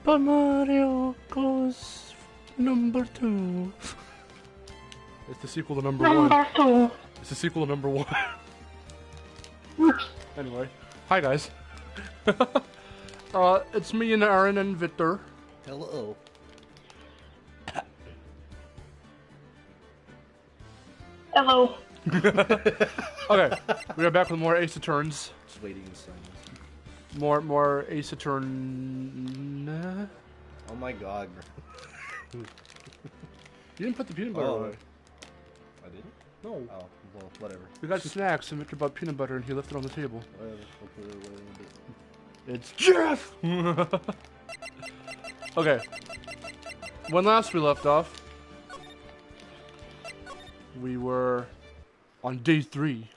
Super Mario goes number 2. It's the sequel to number 1. Number 2. It's the sequel to number 1. Anyway, hi guys. It's me and Aaron and Victor. Hello. Hello. Okay, we are back with more Ace Attorneys. Just waiting in silence. More Ace Attorney. Oh my god, bro. You didn't put the peanut butter away. I didn't? No. Oh, well, whatever. We got snacks and Victor bought peanut butter and he left it on the table. Whatever. I'll put it away in a bit. It's Jeff! Okay. When last we left off, we were on day 3.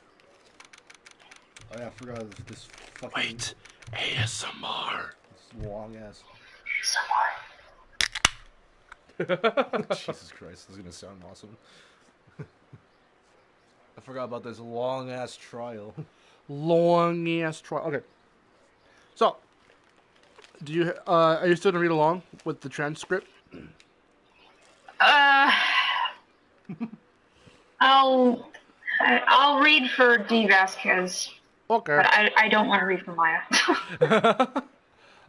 Oh yeah, I forgot this fucking... Wait, ASMR. This long ass... ASMR. Jesus Christ, this is gonna sound awesome. I forgot about this long ass trial. Long ass trial. Okay. So, do you are you still gonna read along with the transcript? I'll read for D. Vasquez. Okay. But I don't want to read for Maya.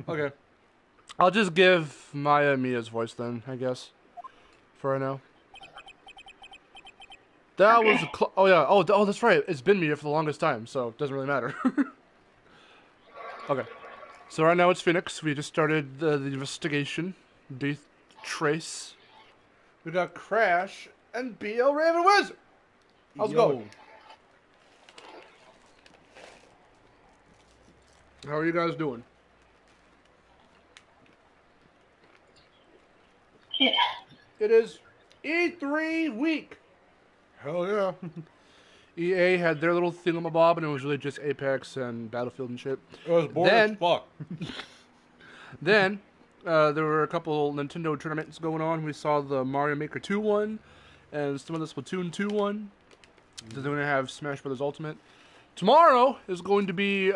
Okay. I'll just give Maya Mia's voice then, I guess. For right now. That Okay. was oh yeah. Oh, that's right. It's been Mia for the longest time, so it doesn't really matter. Okay. So right now it's Phoenix. We just started the investigation. Death Trace. We got Crash and BL Raven Wizard. How's it going? How are you guys doing? Yeah. It is E3 week. Hell yeah. EA had their little thingamabob, and it was really just Apex and Battlefield and shit. It was boring as fuck. Then, there were a couple Nintendo tournaments going on. We saw the Mario Maker 2 one, and some of the Splatoon 2 one. So they're going to have Smash Bros. Ultimate. Tomorrow is going to be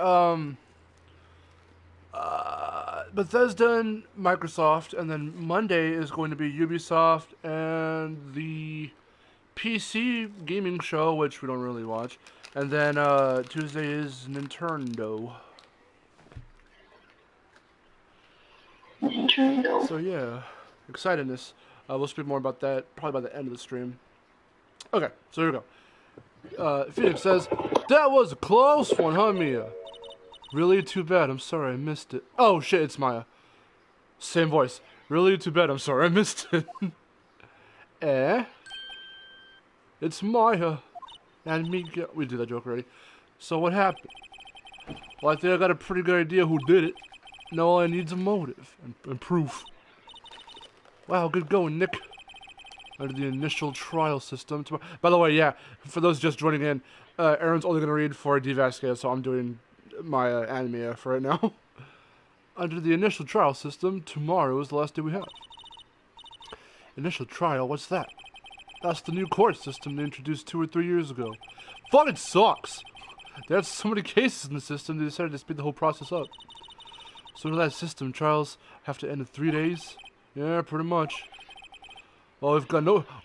Bethesda and Microsoft, and then Monday is going to be Ubisoft and the PC gaming show, which we don't really watch, and then Tuesday is Nintendo. Nintendo. So yeah, excitedness. We'll speak more about that probably by the end of the stream. Okay, so here we go. Phoenix says, "That was a close one, huh, Mia? Really too bad. I'm sorry I missed it." Oh shit, it's Maya. Same voice. Really too bad. I'm sorry I missed it. Eh? It's Maya. And me. We did that joke already. So what happened? Well, I think I got a pretty good idea who did it. Now all I need is a motive and proof. Wow, good going, Nick. Under the initial trial system. By the way, yeah, for those just joining in, Aaron's only going to read for D. Vasquez, so I'm doing my anime for right now. Under the initial trial system, tomorrow is the last day we have. Initial trial? What's that? That's the new court system they introduced 2 or 3 years ago. Fucking sucks! They had so many cases in the system, they decided to speed the whole process up. So to that system, trials have to end in 3 days? Yeah, pretty much. Well,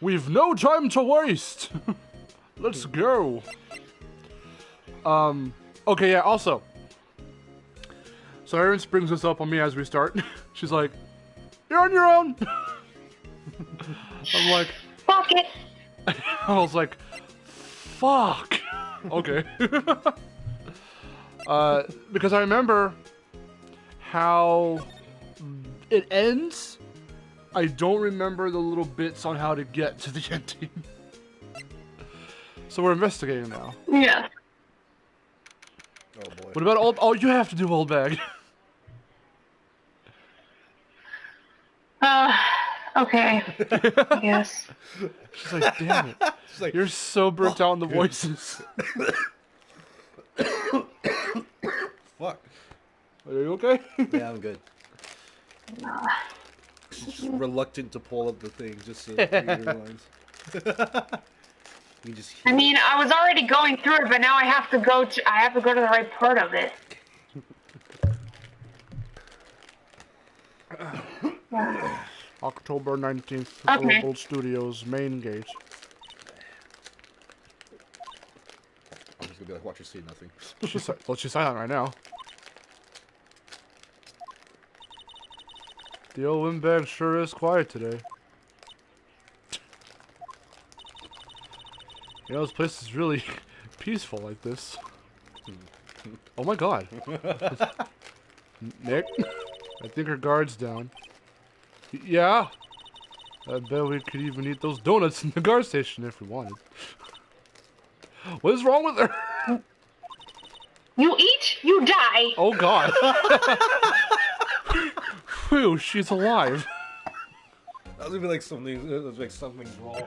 we've no time to waste! Let's go! Okay, yeah, also. So Erin brings this up on me as we start. She's like, "You're on your own!" I'm like, Fuck it. I was like, fuck. Okay. Because I remember how it ends. I don't remember the little bits on how to get to the ending. So we're investigating now. Yeah. Oh boy. What about old? Oh, you have to do old bag. Okay. I guess. She's like, damn it. She's like, You're so burnt out on the voices. fuck. Are you okay? Yeah, I'm good. Just reluctant to pull up the thing just so read your lines. You just I mean, I was already going through it, but now I have to go to the right part of it. Yeah. October 19th, Okay. Global Studios main gate. I'm just gonna be like, watch her see nothing. She's silent right now. The old windbag sure is quiet today. You know, this place is really peaceful like this. Oh my god. Nick? I think her guard's down. Yeah? I bet we could even eat those donuts in the guard station if we wanted. What is wrong with her? You eat, you die. Oh god. Phew, she's alive. That was gonna be like something's wrong.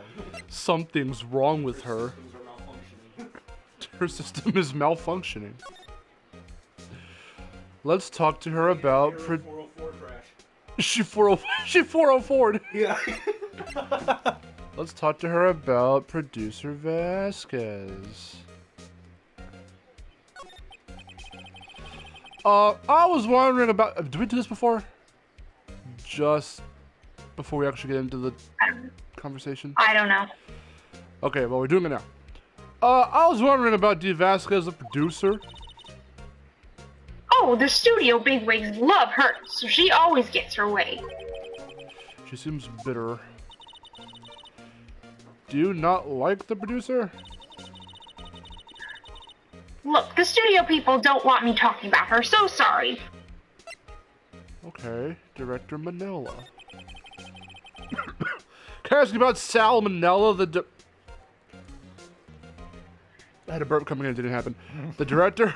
Something's wrong with her. Systems are malfunctioning. Her system is malfunctioning. Let's talk to her about... 404 crash. She 404'd. Yeah. Let's talk to her about producer Vasquez. I was wondering about... did we do this before? Just before we actually get into the conversation? I don't know. Okay, well, we're doing it now. I was wondering about D. Vasquez, the producer. Oh, the studio bigwigs love her, so she always gets her way. She seems bitter. Do you not like the producer? Look, the studio people don't want me talking about her, so sorry. Okay, Director Manila. Can I ask you about Salmonella, I had a burp coming in, it didn't happen. The director?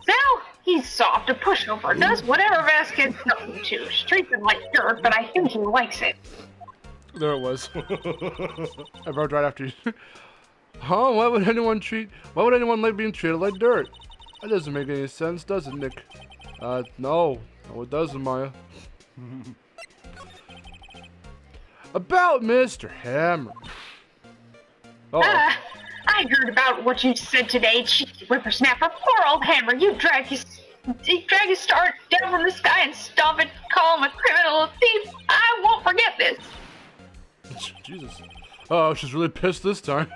Sal, he's soft, a pushover, does whatever Vasquez tells him to. She treats him like dirt, but I think he likes it. There it was. I burped right after you. Huh? Why would anyone like being treated like dirt? That doesn't make any sense, does it, Nick? No. No, it doesn't, Maya. About Mr. Hammer. Oh. I heard about what you said today, cheeky whippersnapper. Poor old Hammer, you drag his star down from the sky and stomp it, call him a criminal, a thief. I won't forget this. Jesus. Oh, she's really pissed this time.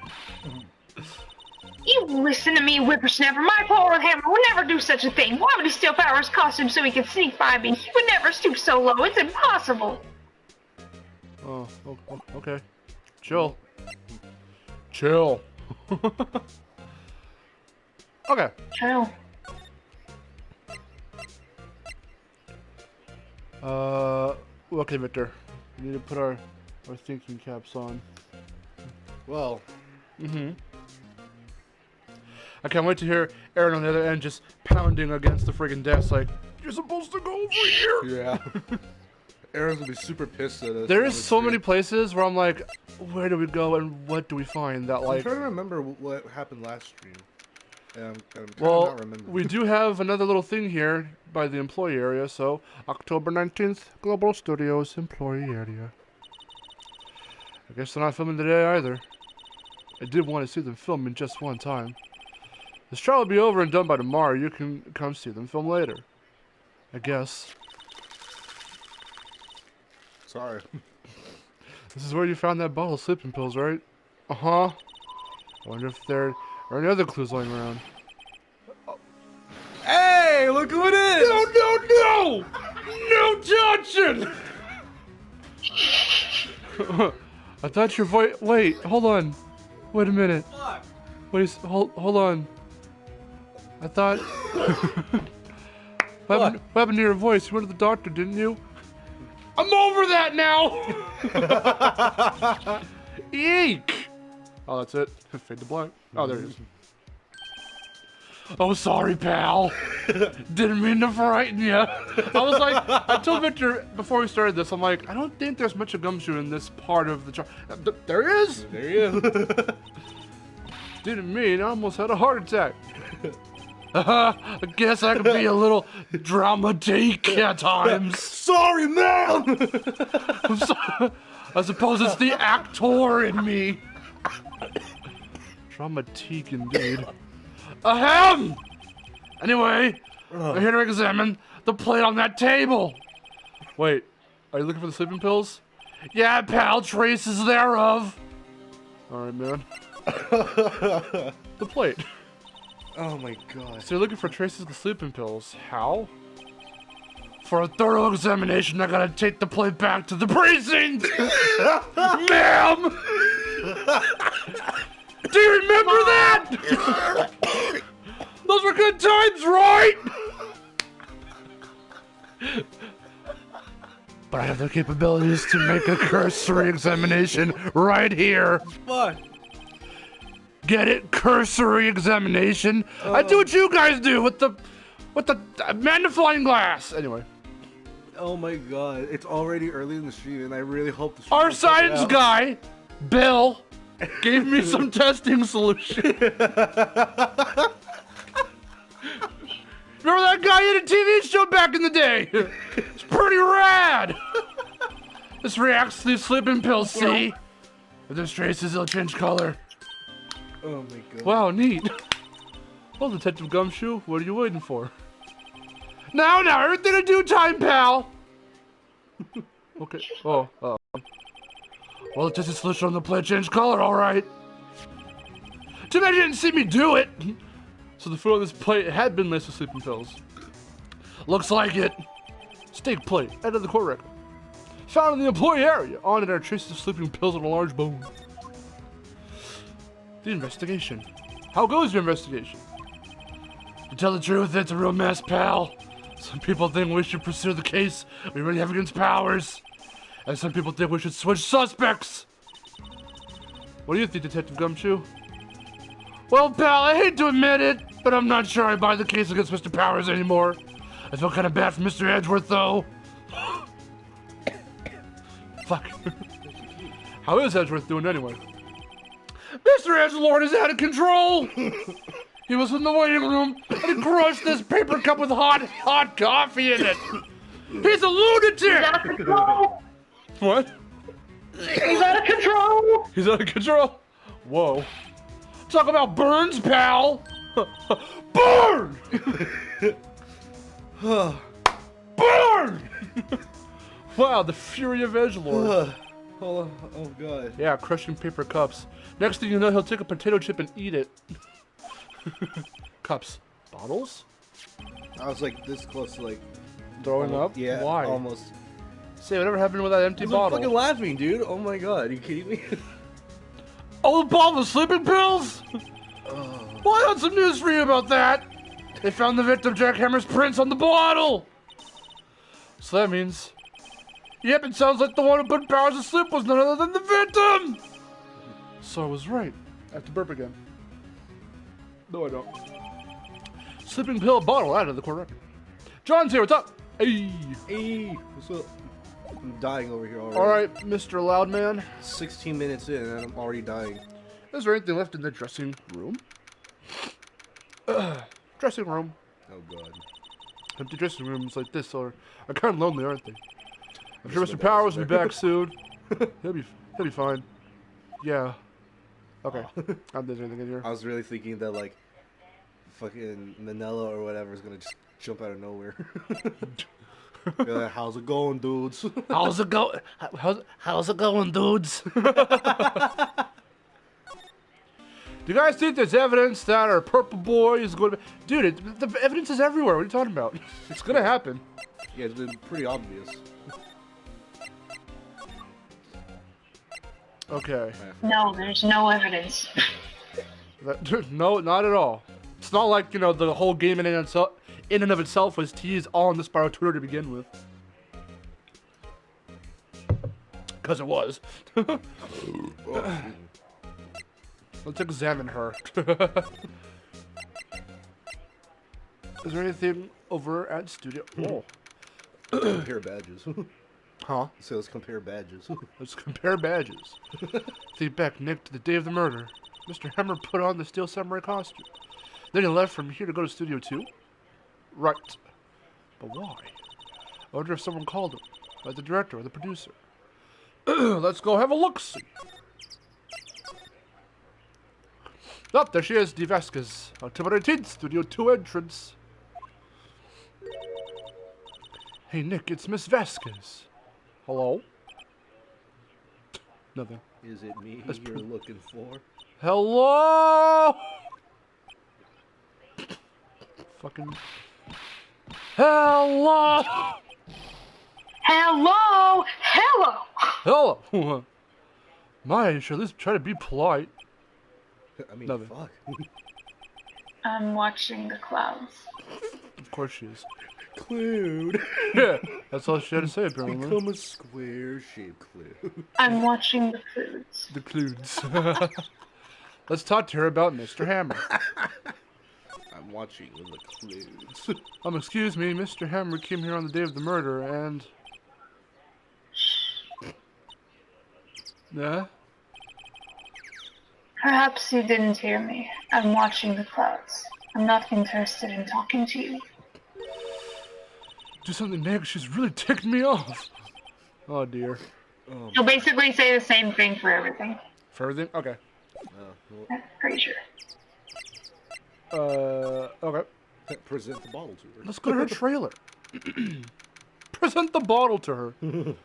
You listen to me, whippersnapper. My poor old Hammer would never do such a thing. Why would he steal Power's costume so he could sneak by me? He would never stoop so low. It's impossible. Oh, okay. Chill. Chill. Okay. True. Okay, Victor. We need to put our thinking caps on. Well. I can't wait to hear Aaron on the other end just pounding against the friggin' desk like, you're supposed to go over here! Yeah. Aaron's gonna be super pissed at us. There is so many places where I'm like, where do we go and what do we find that I'm like... trying to remember what happened last stream. And I'm trying to not remember. We do have another little thing here by the employee area, so October 19th, Global Studios employee area. I guess they're not filming today either. I did want to see them film in just one time. This trial will be over and done by tomorrow. You can come see them film later. I guess. Sorry. This is where you found that bottle of sleeping pills, right? Uh-huh. I wonder if there are any other clues lying around. Hey, look who it is! No! No touching! I thought your voice... Wait, hold on. Wait a minute. Fuck. Wait, hold on. I thought... What happened to your voice? You went to the doctor, didn't you? I'm over that now! Eek! Oh, that's it. Fade to black. Oh, there it is. Oh, sorry, pal. Didn't mean to frighten you. I was like, I told Victor before we started this, I'm like, I don't think there's much of gumshoe in this part of the trial. There is! There he is. Didn't mean I almost had a heart attack. I guess I could be a little dramatique at times. Sorry, man! I suppose it's the actor in me. Dramatique indeed. Ahem! Anyway, we're here to examine the plate on that table. Wait, are you looking for the sleeping pills? Yeah, pal, traces thereof. Alright, man. The plate. Oh my god. So you're looking for traces of the sleeping pills. How? For a thorough examination, I gotta take the plate back to the precinct! Ma'am! Do you remember that? Those were good times, right? But I have the capabilities to make a cursory examination right here. What? Get it? Cursory examination. I do what you guys do with the magnifying glass. Anyway. Oh my god. It's already early in the stream and I really hope the stream Our will check it science out. guy, Bill, gave me some testing solution. Remember that guy in a TV show back in the day? It's pretty rad. This reacts to these sleeping pills, see? If there's traces, it'll change color. Oh my god. Wow, neat. Well, Detective Gumshoe, what are you waiting for? Now, everything in due time, pal. Okay. Oh, well, the tested solution on the plate changed color, all right. Too bad you didn't see me do it. So the food on this plate had been laced with sleeping pills. Looks like it. Steak plate, end of the court record. Found in the employee area. On it are traces of sleeping pills on a large bone. The investigation. How goes your investigation? To tell the truth, it's a real mess, pal. Some people think we should pursue the case we already have against Powers. And some people think we should switch suspects. What do you think, Detective Gumshoe? Well, pal, I hate to admit it, but I'm not sure I buy the case against Mr. Powers anymore. I feel kind of bad for Mr. Edgeworth, though. Fuck. How is Edgeworth doing anyway? Mr. Edgelord is out of control! He was in the waiting room, and he crushed this paper cup with hot coffee in it! He's a lunatic! He's out of control! What? He's out of control! He's out of control? Whoa. Talk about burns, pal! Burn! Burn! Wow, the fury of Edgelord. Oh god. Yeah, crushing paper cups. Next thing you know, he'll take a potato chip and eat it. Cups. Bottles? I was like this close to like Throwing up? Yeah. Why? Almost. Say, whatever happened with that empty I'm bottle? fucking laughing, dude. Oh my god. Are you kidding me? Oh, the bottle of sleeping pills? Well, I got some news for you about that. They found the victim Jackhammer's prints on the bottle. So that means... Yep, it sounds like the one who put Powers to sleep was none other than the victim! So I was right. I have to burp again. No, I don't. Sleeping pill bottle out of the court record. John's here, what's up? Hey! Hey, what's up? I'm dying over here already. Alright, Mr. Loudman. 16 minutes in and I'm already dying. Is there anything left in the dressing room? Dressing room. Oh god. Empty dressing rooms like this are kind of lonely, aren't they? I'm sure Mr. Powers will be back soon. He'll be fine. Yeah. Okay. I don't think there's anything in here. I was really thinking that like fucking Manila or whatever is gonna just jump out of nowhere. Be like, how's it going, dudes? How's it going? How's it going, dudes? Do you guys think there's evidence that our purple boy is going to be... Dude, the evidence is everywhere. What are you talking about? It's going to happen. Yeah, it's been pretty obvious. Okay. No, there's no evidence. No, not at all. It's not like, you know, the whole game in and of itself was teased all on the Spyro Twitter to begin with. Because it was. Let's examine her. Is there anything over at studio? Oh. Compare badges. Huh? So let's compare badges. Let's compare badges. Think back, Nick, to the day of the murder. Mr. Hammer put on the Steel Samurai costume. Then he left from here to go to Studio 2? Right. But why? I wonder if someone called him. Like the director or the producer. Let's go have a look-see. Oh, there she is, Dee Vasquez. October 18th, Studio 2 entrance. Hey, Nick, it's Miss Vasquez. Hello? Nothing. Is it me you're looking for? Hello? Fucking... Hello? Hello! Hello! Hello? My, you should at least try to be polite. I mean, Nothing. fuck. I'm watching the clouds. Of course she is. Cloud. Yeah, that's all she had to say, apparently. Become a square-shaped cloud. I'm watching the clouds. The clues. Let's talk to her about Mr. Hammer. I'm watching the clouds. Excuse me, Mr. Hammer came here on the day of the murder, and... Yeah? Perhaps you didn't hear me. I'm watching the clouds. I'm not interested in talking to you. Do something, Nick. She's really ticked me off. Oh, dear. You'll basically say the same thing for everything. For everything? Okay. Well, I'm pretty sure. Okay. present the bottle to her. Let's go to her trailer. Present the bottle to her. Hey, do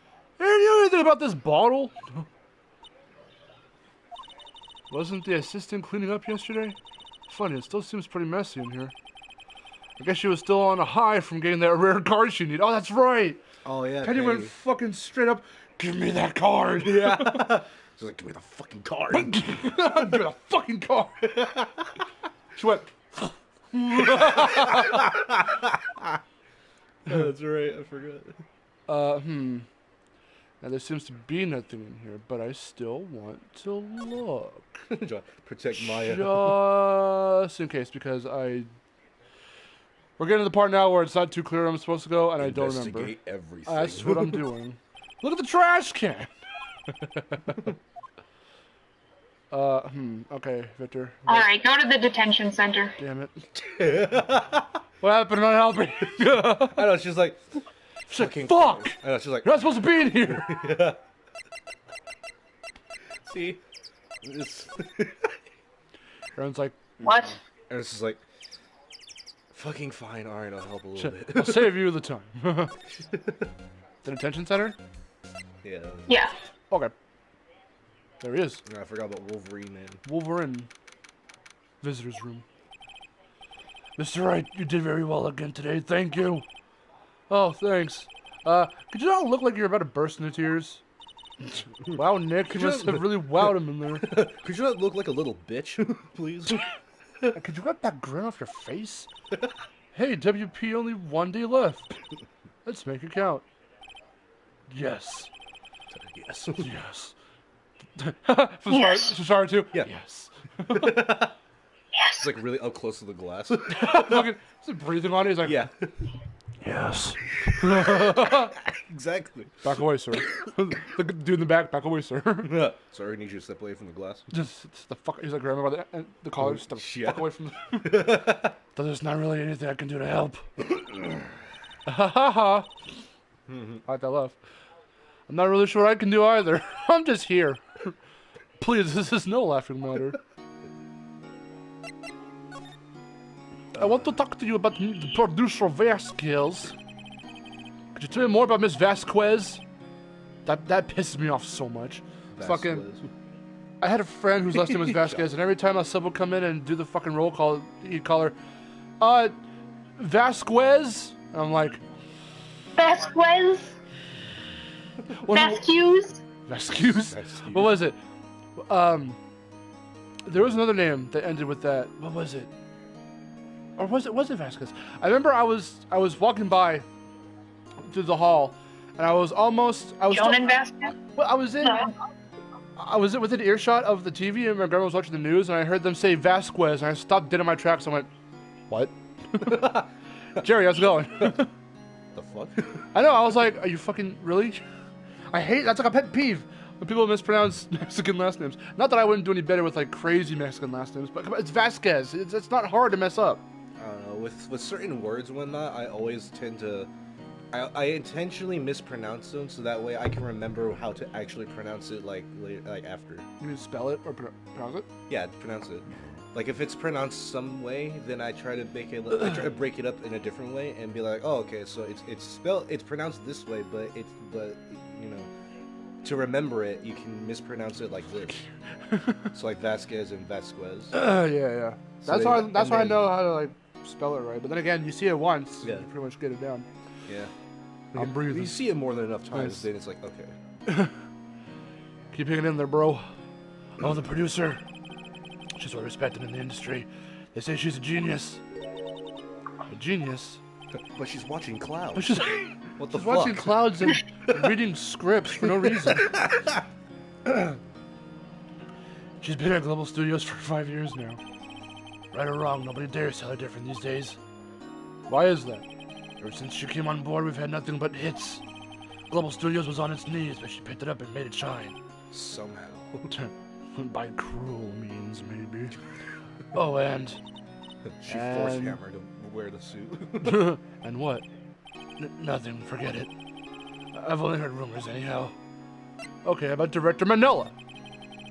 you know anything about this bottle? Wasn't the assistant cleaning up yesterday? Funny, it still seems pretty messy in here. I guess she was still on a high from getting that rare card she needed. Oh, that's right. Oh, yeah. Penny went fucking straight up, give me that card. Yeah. She's like, give me the fucking card. Give me the fucking card. She went. That's right. I forgot. Now, there seems to be nothing in here, but I still want to look. Protect Maya. Just in case, because we're getting to the part now where it's not too clear where I'm supposed to go, and I don't remember. Investigate everything. That's what I'm doing. Look at the trash can! Okay, Victor. Alright, go to the detention center. Damn it. What happened? I'm not helping. I know, she's like... She's like, fuck! I know, she's like... You're not supposed to be in here! Yeah. See? It's... Everyone's like, What? And it's just like... Fucking fine, alright, I'll help a little bit. I'll save you the time. The detention center? Yeah. Yeah. Okay. There he is. I forgot about Wolverine and... Wolverine. Visitor's room. Mr. Wright, you did very well again today. Thank you. Oh, thanks. Could you not look like you're about to burst into tears? Wow, Nick, you must have really wowed him in there. Could you not look like a little bitch, please? Could you get that grin off your face? Hey, WP, only one day left. Let's make it count. Yes. Yes. Yes. For sorry too? Yeah. Yes. It's like really up close to the glass. Fucking, is it breathing on it? He's like, Yeah. Yes. Exactly. Back away, sir. Look at the dude in the back. Back away, sir. Sorry, I need you to step away from the glass. Just the fuck. He's like grabbing by the collar. Just the Yeah. fuck away from the... There's not really anything I can do to help. Ha ha ha. I like that laugh. I'm not really sure what I can do either. I'm just here. Please, this is no laughing matter. I want to talk to you about the producer Vasquez. Could you tell me more about Miss Vasquez? That pisses me off so much. Fucking, I had a friend whose last name was Vasquez, and every time a sub would come in and do the fucking roll call, he'd call her, Vasquez? And I'm like, Vasquez? Vasquez? Vasquez? What was it? There was another name that ended with that. What was it? Or was it Vasquez? I remember I was walking by through the hall, and I was Jonan Vasquez? Well, I was within earshot of the TV, and my grandma was watching the news, and I heard them say Vasquez, and I stopped dead in my tracks. I went, "What?" Jerry, how's it going? The fuck? I know. I was like, "Are you fucking really?" I hate that's like a pet peeve when people mispronounce Mexican last names. Not that I wouldn't do any better with like crazy Mexican last names, but it's Vasquez. It's not hard to mess up. I don't know. With certain words and whatnot, I always tend to I intentionally mispronounce them so that way I can remember how to actually pronounce it like after. You mean spell it or pronounce it? Yeah, pronounce it. Like if it's pronounced some way, then I try to make it. I try to break it up in a different way and be like, oh, okay, so it's pronounced this way, but you know, to remember it, you can mispronounce it like this. So like Vasquez and Vasquez. Yeah. So That's why I know how to like spell it right. But then again, you see it once, you pretty much get it down. Yeah. I'm breathing. You see it more than enough times, Nice. then it's like, okay. Keep hanging in there, bro. Oh, the producer. She's well respected in the industry. They say she's a genius. A genius? But she's watching clouds. But she's, What the she's fuck? watching clouds and reading scripts for no reason. She's been at Global Studios for 5 years now. Right or wrong, nobody dares tell her different these days. Why is that? Ever since she came on board, we've had nothing but hits. Global Studios was on its knees, but she picked it up and made it shine. Somehow. By cruel means, maybe. Oh, and... She forced Hammer to wear the suit. And what? Nothing, forget it. I've only heard rumors anyhow. Okay, about Director Manella.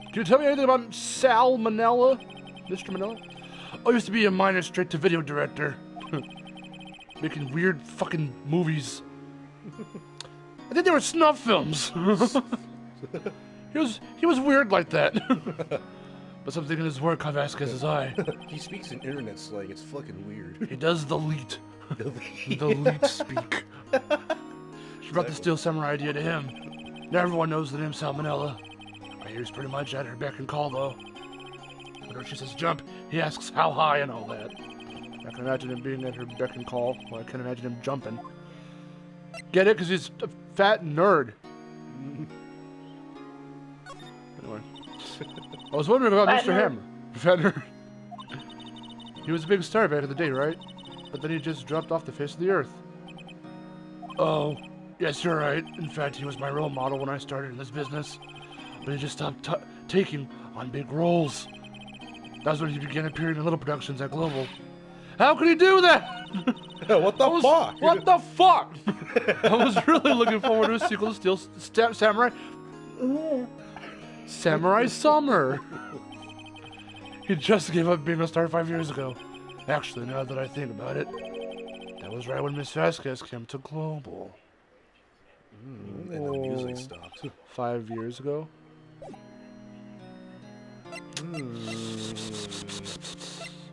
Can you tell me anything about Sal Manella? Mr. Manella? Oh, used to be a minor straight-to-video director. Making weird fucking movies. I think they were snuff films. He was weird like that. But something in his work caught Vasquez's eye. He speaks in internet slang. It's fucking weird. He does the leet. The leet speak. She brought the Steel Samurai idea to him. Now everyone knows the name Salmonella. My ear's pretty much at her beck and call, though. Whenever she says jump, he asks how high and all that. I can imagine him being at her beck and call. Well, I can't imagine him jumping. Get it? Because he's a fat nerd. Anyway. I was wondering about Fat Mr. nerd. Hammer. Fat nerd. He was a big star back in the day, right? But then he just dropped off the face of the earth. Oh, yes, you're right. In fact, he was my role model when I started in this business. But he just stopped taking on big roles. That's when he began appearing in little productions at Global. How could he do that? What the fuck? What the fuck? I was really looking forward to a sequel to Steel Samurai. Samurai Summer. He just gave up being a star 5 years ago. Actually, now that I think about it, that was right when Miss Vasquez came to Global. And the music stopped. 5 years ago?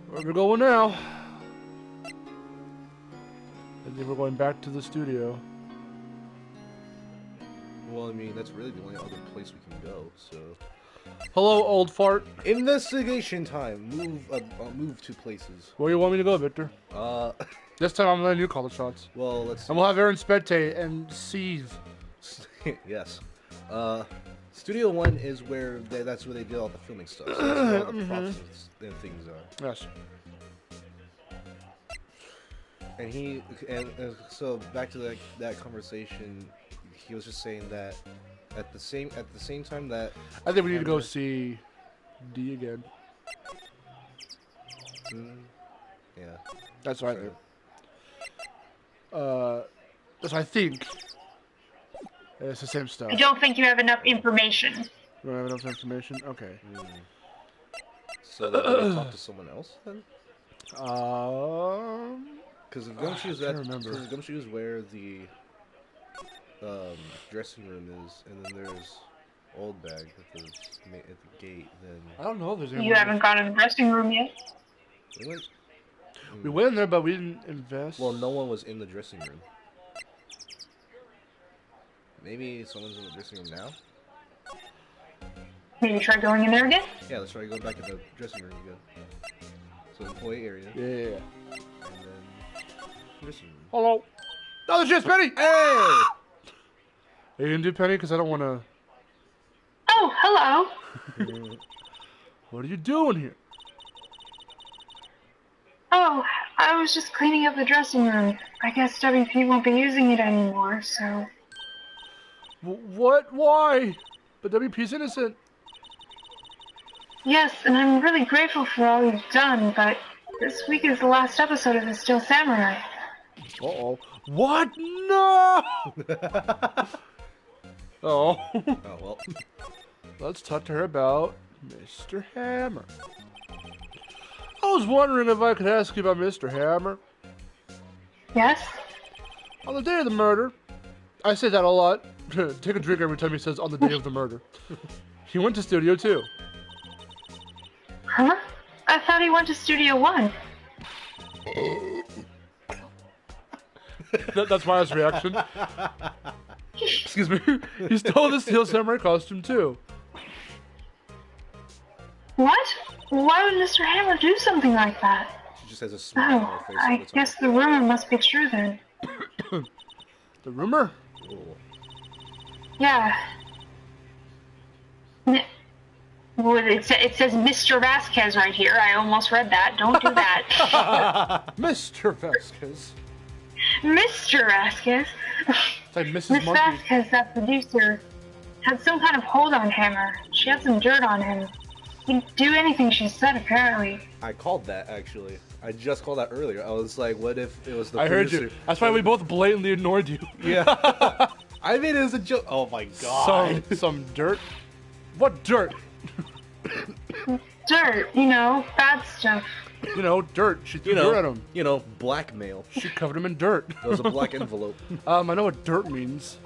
Where we going now? I think we're going back to the studio. Well, I mean, that's really the only other place we can go, so... Hello, old fart. Investigation time. Move to places. Where you want me to go, Victor? Well, This time I'm letting you call the shots. let's... And we'll have Aaron spectate and seethe. Yes. Studio 1 is where that's where they did all the filming stuff. So that's where all the props and things are. Yes. And so back to that conversation, he was just saying that at the same time that I think we need to go see D again. Yeah. That's what I think. That's what I think. It's the same stuff. I don't think you have enough information. You don't have enough information? Okay. So that we talk to someone else then? Because if Gumshoe is where the dressing room is, and then there's Old Bag at the gate, then I don't know if there's any. You haven't gone in the dressing room yet. We went in there, but we didn't invest. Well, no one was in the dressing room. Maybe someone's in the dressing room now? Maybe try going in there again? Yeah, let's try to go back to the dressing room again. So employee area. Yeah. And then dressing room. Hello. Oh, there's just Penny. Hey! Are you gonna do Penny? Because I don't want to. Oh, hello. What are you doing here? Oh, I was just cleaning up the dressing room. I guess WP won't be using it anymore, so... What? Why? But WP's innocent. Yes, and I'm really grateful for all you've done, but this week is the last episode of The Steel Samurai. Uh-oh. What? No! Oh. Oh, well. Let's talk to her about Mr. Hammer. I was wondering if I could ask you about Mr. Hammer. Yes? On the day of the murder, I say that a lot. Take a drink every time he says on the day of the murder. He went to Studio 2. Huh? I thought he went to Studio 1. That's Maya's reaction. Excuse me. He stole the Steel Samurai costume too. What? Why would Mr. Hammer do something like that? She just has a smile on Oh, her face. I guess the rumor must be true then. The rumor? Yeah. Well, it says Mr. Vasquez right here. I almost read that. Don't do that. Mr. Vasquez. Mr. Vasquez. It's like Mrs. Miss Monkey. Vasquez, that producer, had some kind of hold on Hammer. She had some dirt on him. He'd do anything she said, apparently. I called that, actually. I just called that earlier. I was like, what if it was the I heard producer? you. That's why we both blatantly ignored you. Yeah. I made it as a joke. Oh my god. Some dirt? What dirt? Dirt, bad stuff. You know, dirt. She threw dirt at him. Blackmail. She covered him in dirt. That was a black envelope. I know what dirt means.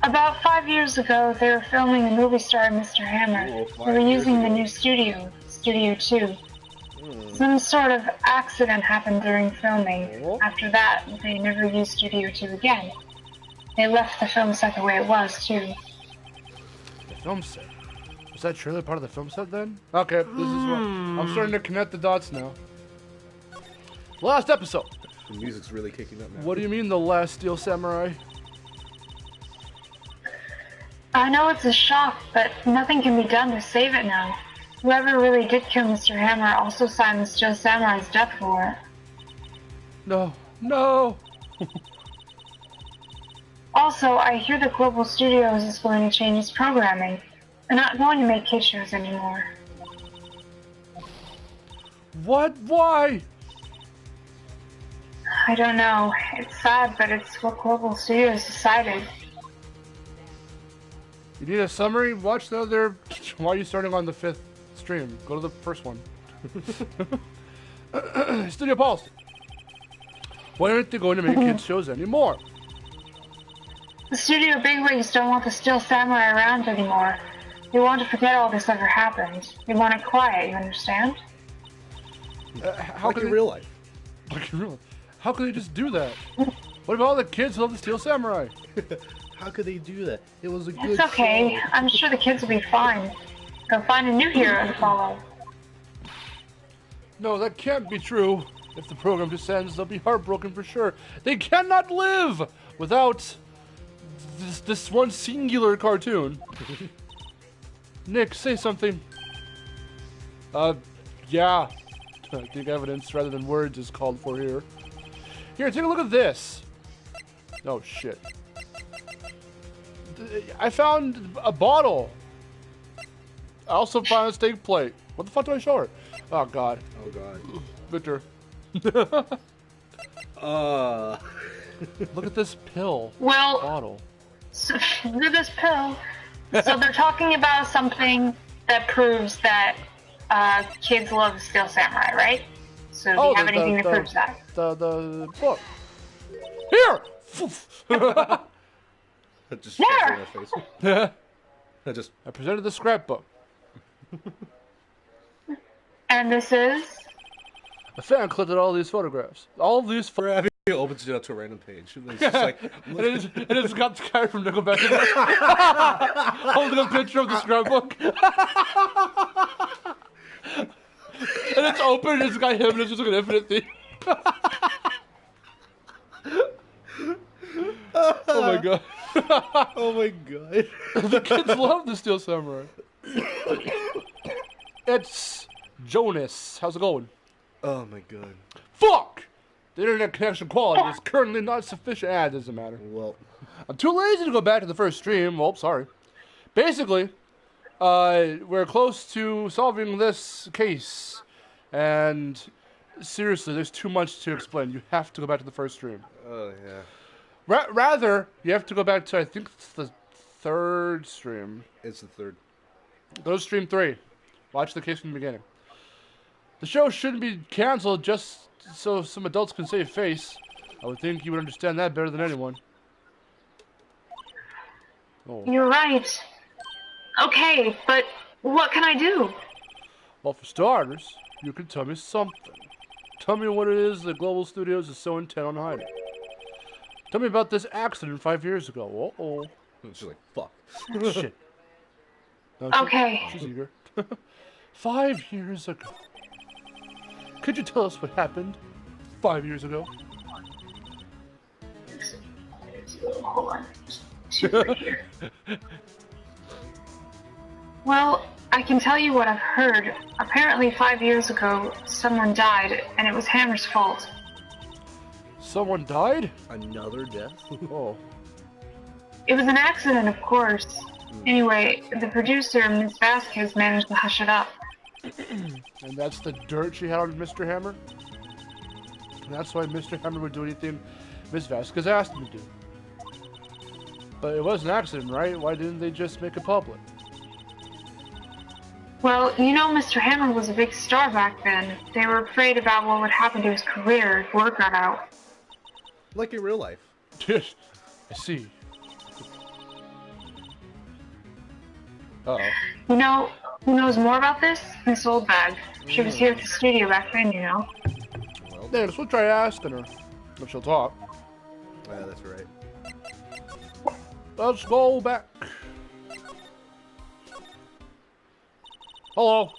About 5 years ago, they were filming a movie starring Mr. Hammer. Oh, They were 5 years using the ago. new studio, Studio 2. Some sort of accident happened during filming. Oh. After that, they never used Studio 2 again. They left the film set the way it was, too. The film set. Was that trailer part of the film set then? Okay, this is what I'm starting to connect the dots now. Last episode. The music's really kicking up now. What do you mean the last Steel Samurai? I know it's a shock, but nothing can be done to save it now. Whoever really did kill Mr. Hammer also signed the Steel Samurai's death warrant. No. No. Also, I hear that Global Studios is going to change its programming. They're not going to make kid shows anymore. What? Why? I don't know. It's sad, but it's what Global Studios decided. You need a summary? Watch the other. Why are you starting on the 5th stream? Go to the first one. Studio Pulse. Why aren't they going to make kids shows anymore? The studio bigwigs don't want the Steel Samurai around anymore. They want to forget all this ever happened. They want it quiet, you understand? How Like can in they, real life. like in real life. How can they just do that? What about all the kids who love the Steel Samurai? How could they do that? It was a good It's okay. show. I'm sure the kids will be fine. They'll find a new hero to follow. No, that can't be true. If the program just ends, they'll be heartbroken for sure. They cannot live without this one singular cartoon. Nick, say something. Yeah. I think evidence rather than words is called for here. Here, take a look at this. Oh, shit. I found a bottle. I also found a steak plate. What the fuck do I show her? Oh, God. Oh god. Victor. Look at this pill. Well, Bottle. so, look at this pill. So they're talking about something that proves that kids love the Steel Samurai, right? So do you have anything that proves that? The book. Here! Just There! shoved it in her face. I just I presented the scrapbook. And this is? A fan clipped at all these photographs. All of these photographs. he opens it up to a random page. It's just like, And it's got the guy from Nickelback in there. Holding a picture of the scrapbook. And it's open, and it's got him, and it's just like an infinite theme. Oh my god. oh my god. The kids love the Steel Samurai. It's Jonas. How's it going? Oh my god. Fuck! The internet connection quality is currently not sufficient. It doesn't matter. Well, I'm too lazy to go back to the first stream. Well, sorry. Basically, we're close to solving this case. And Seriously, there's too much to explain. You have to go back to the first stream. Oh yeah. Rather, you have to go back to, I think it's the third stream. It's the third. Go to stream 3. Watch the case from the beginning. The show shouldn't be canceled just so some adults can save face. I would think you would understand that better than anyone. Oh. You're right. Okay, but what can I do? Well, for starters, you can tell me something. Tell me what it is that Global Studios is so intent on hiding. Tell me about this accident 5 years ago. Uh-oh. She's like, fuck. Shit. No, Okay. She's eager. 5 years ago. Could you tell us what happened 5 years ago? Hold on. Well, I can tell you what I've heard. Apparently 5 years ago, someone died, and it was Hammer's fault. Someone died? Another death? Oh. It was an accident, of course. Anyway, the producer, Ms. Vasquez, managed to hush it up. And that's the dirt she had on Mr. Hammer? And that's why Mr. Hammer would do anything Ms. Vasquez asked him to do. But it was an accident, right? Why didn't they just make it public? Well, you know Mr. Hammer was a big star back then. They were afraid about what would happen to his career if word got out. Like in real life. I see. Uh-oh. You know who knows more about this? Miss Oldbag. She was here at the studio back then, you know. Well, Yeah, we'll try asking her if she'll talk. yeah, that's right. Let's go back. Hello.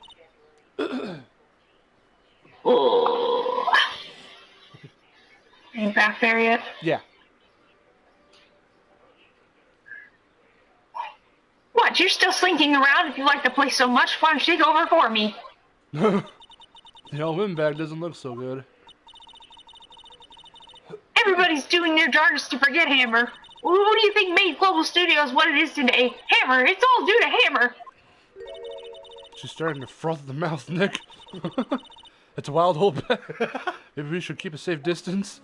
Oh. Are you back there yet? Yeah. What, you're still slinking around? If you like the place so much, why don't you take over for me? The old windbag doesn't look so good. Everybody's doing their darndest to forget Hammer. Who do you think made Global Studios what it is today? Hammer! It's all due to Hammer! She's starting to froth at the mouth, Nick. It's a wild hold back. Maybe we should keep a safe distance.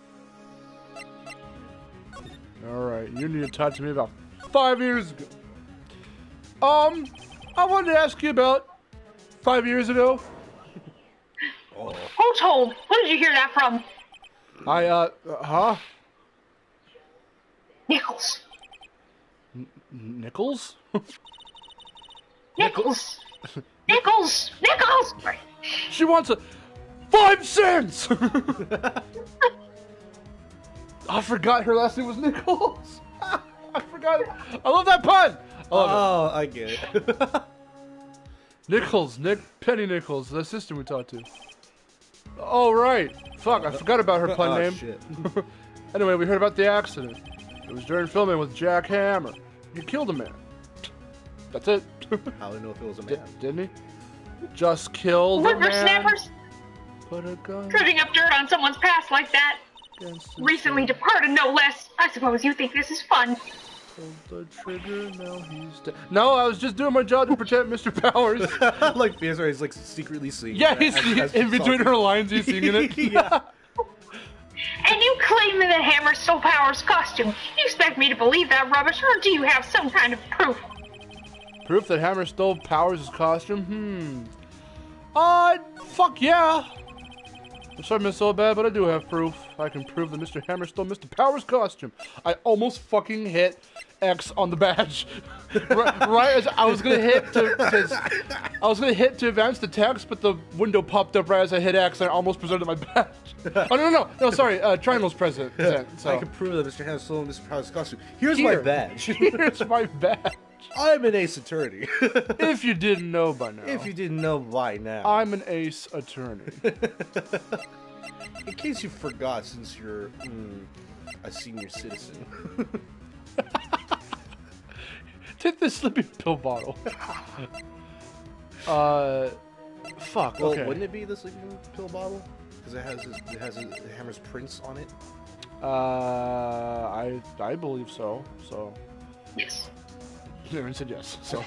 Alright, you need to talk to me about 5 years ago. I wanted to ask you about 5 years ago. Oh. Who told? Who did you hear that from? Huh? Nichols. Nichols? Nichols! Nichols! Nichols! Right. She wants 5 cents! I forgot her last name was Nichols. I forgot it. I love that pun! I love I get it. Nichols, Penny Nichols, the sister we talked to. Oh, right. Fuck, I forgot about her pun name. Shit. Anyway, we heard about the accident. It was during filming with Jack Hammer. He killed a man. That's it. How do I know if it was a man? Didn't he? Just killed a man. Whippersnappers Put a gun putting up dirt on someone's past like that. against the Recently departed, no less. I suppose you think this is fun. pulled the trigger, now he's dead. No, I was just doing my job to protect Mr. Powers. Like Fiasco is like secretly singing. Yeah, that he's as in between her lines, he's singing it. Yeah. And you claim that Hammer stole Powers' costume. You expect me to believe that rubbish, or do you have some kind of proof? Proof that Hammer stole Powers' costume? Fuck yeah. I'm sorry, Miss Bad, but I do have proof. I can prove that Mr. Hammer stole Mr. Powers' costume. I almost fucking hit X on the badge. right as I was gonna hit to advance the text, but the window popped up right as I hit X, and I almost presented my badge. Oh no, sorry, triangle's present. So. I can prove that Mr. Hammer stole Mr. Powers' costume. Here's my badge. Here's my badge. I'm an ace attorney. If you didn't know by now. If you didn't know by now. I'm an ace attorney. In case you forgot, since you're a senior citizen. Take this slippy pill bottle. Fuck. Well, Okay. wouldn't it be the sleeping pill bottle? Because it has Hammer's prints on it. I believe so. So. Yes. Aaron said yes. So.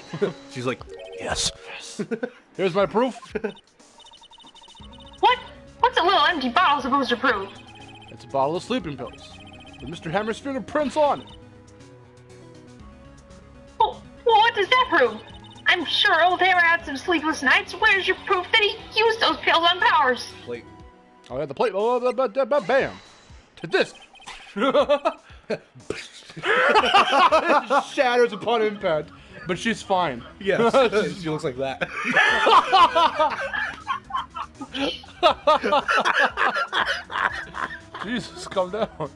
She's like, yes. Here's my proof. What? What's a little empty bottle supposed to prove? It's a bottle of sleeping pills with Mr. Hammer's fingerprints on it. Well, what does that prove? I'm sure old Hammer had some sleepless nights. Where's your proof that he used those pills on Powers? Like, Oh, yeah, the plate. Bam. To this. Shatters upon impact. But she's fine. yes, she looks like that. Jesus, calm down.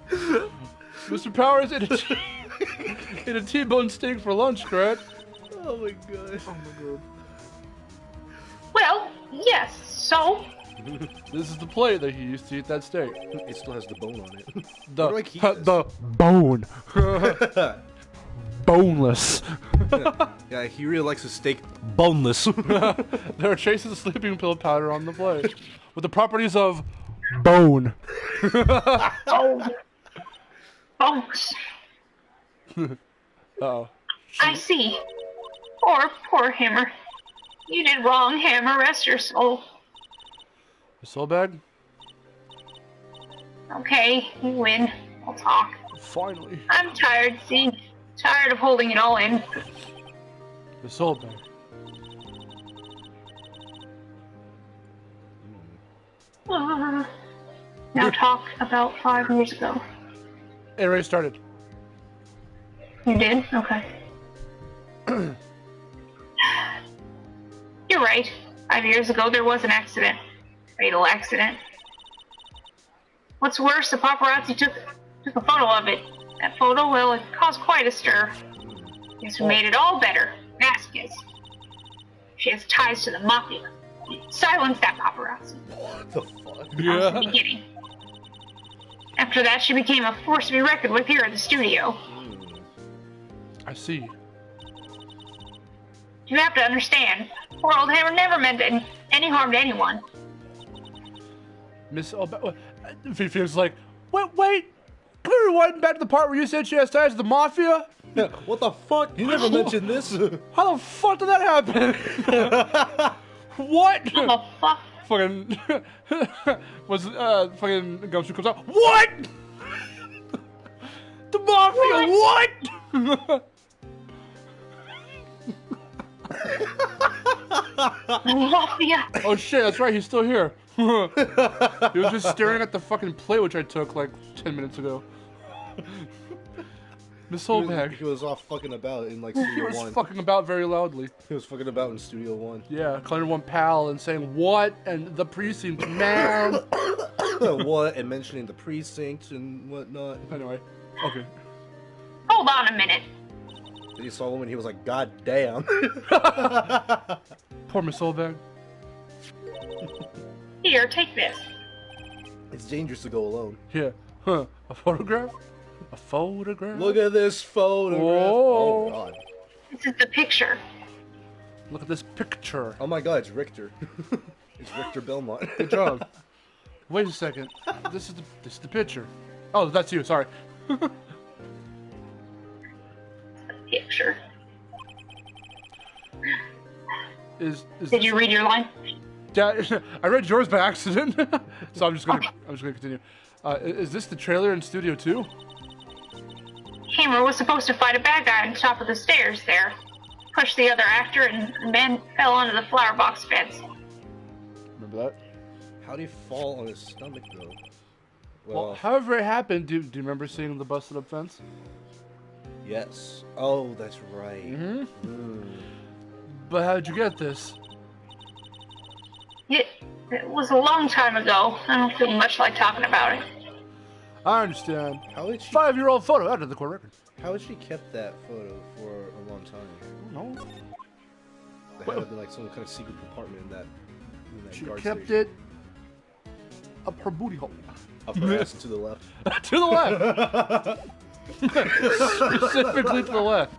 Mr. Powers ate a T-bone steak for lunch, correct? Oh my god. Oh my god. Well, yes, so? This is the plate that he used to eat that steak. It still has the bone on it. The, Where do I keep this? the bone. Boneless. Yeah, he really likes his steak boneless. There are traces of sleeping pill powder on the plate with the properties of bone. Oh. Bones. Uh-oh. I see. Poor Hammer. You did wrong, Hammer. Rest your soul. The soul bag? Okay, you win. I'll talk. Finally. I'm tired, see? Tired of holding it all in. The soul bag. Now talk about 5 years ago. It already started. You did? Okay. You're right. 5 years ago, there was an accident. Fatal accident. What's worse, the paparazzi took a photo of it. That photo, well, it caused quite a stir. Guess who made it all better? Vasquez. She has ties to the mafia. Silence that paparazzi. What the fuck? That was the beginning. After that, she became a force to be reckoned with here at the studio. I see. You have to understand, poor old Hammer never meant any harm to anyone. Miss Fifio's like, wait. Can we rewind back to the part where you said she has ties to the mafia? What the fuck? You never mentioned this. How the fuck did that happen? What? How the fuck? Fucking fucking Gumshoe comes out. What? The mafia? What? Mafia. Oh shit, that's right. He's still here. He was just staring at the fucking play which I took like 10 minutes ago. Miss Solbag. He was off fucking about in like He Studio was 1. fucking about very loudly. He was fucking about in Studio 1. Yeah, calling one pal and saying what and the precinct, man. What? And mentioning the precinct and whatnot. Anyway, okay. Hold on a minute. Then he saw him and he was like, God damn. Poor Miss Solbag. Here, take this. It's dangerous to go alone. Yeah. Huh. A photograph? A photograph? Look at this photograph. Whoa. Oh god. This is the picture. Look at this picture. Oh my god, it's Richter. It's Richter Belmont. Good job. Wait a second. This is the picture. Oh, that's you. Sorry. Picture. Did you read your line? Yeah, I read yours by accident, so I'm just gonna continue. Is this the trailer in Studio 2? Hammer was supposed to fight a bad guy on top of the stairs there. Pushed the other actor and the man fell onto the flower box fence. Remember that? How did he fall on his stomach though? Well, however it happened, do you remember seeing the busted up fence? Yes. Oh, that's right. Mm-hmm. But how'd you get this? It was a long time ago. I don't feel much like talking about it. I understand. How had she? 5-year-old photo out of the court record. How had she kept that photo for a long time? I don't know. There had to be like some kind of secret compartment in that She guard kept station. it up her booty hole. Up her ass to the left. To the left. Specifically to the left.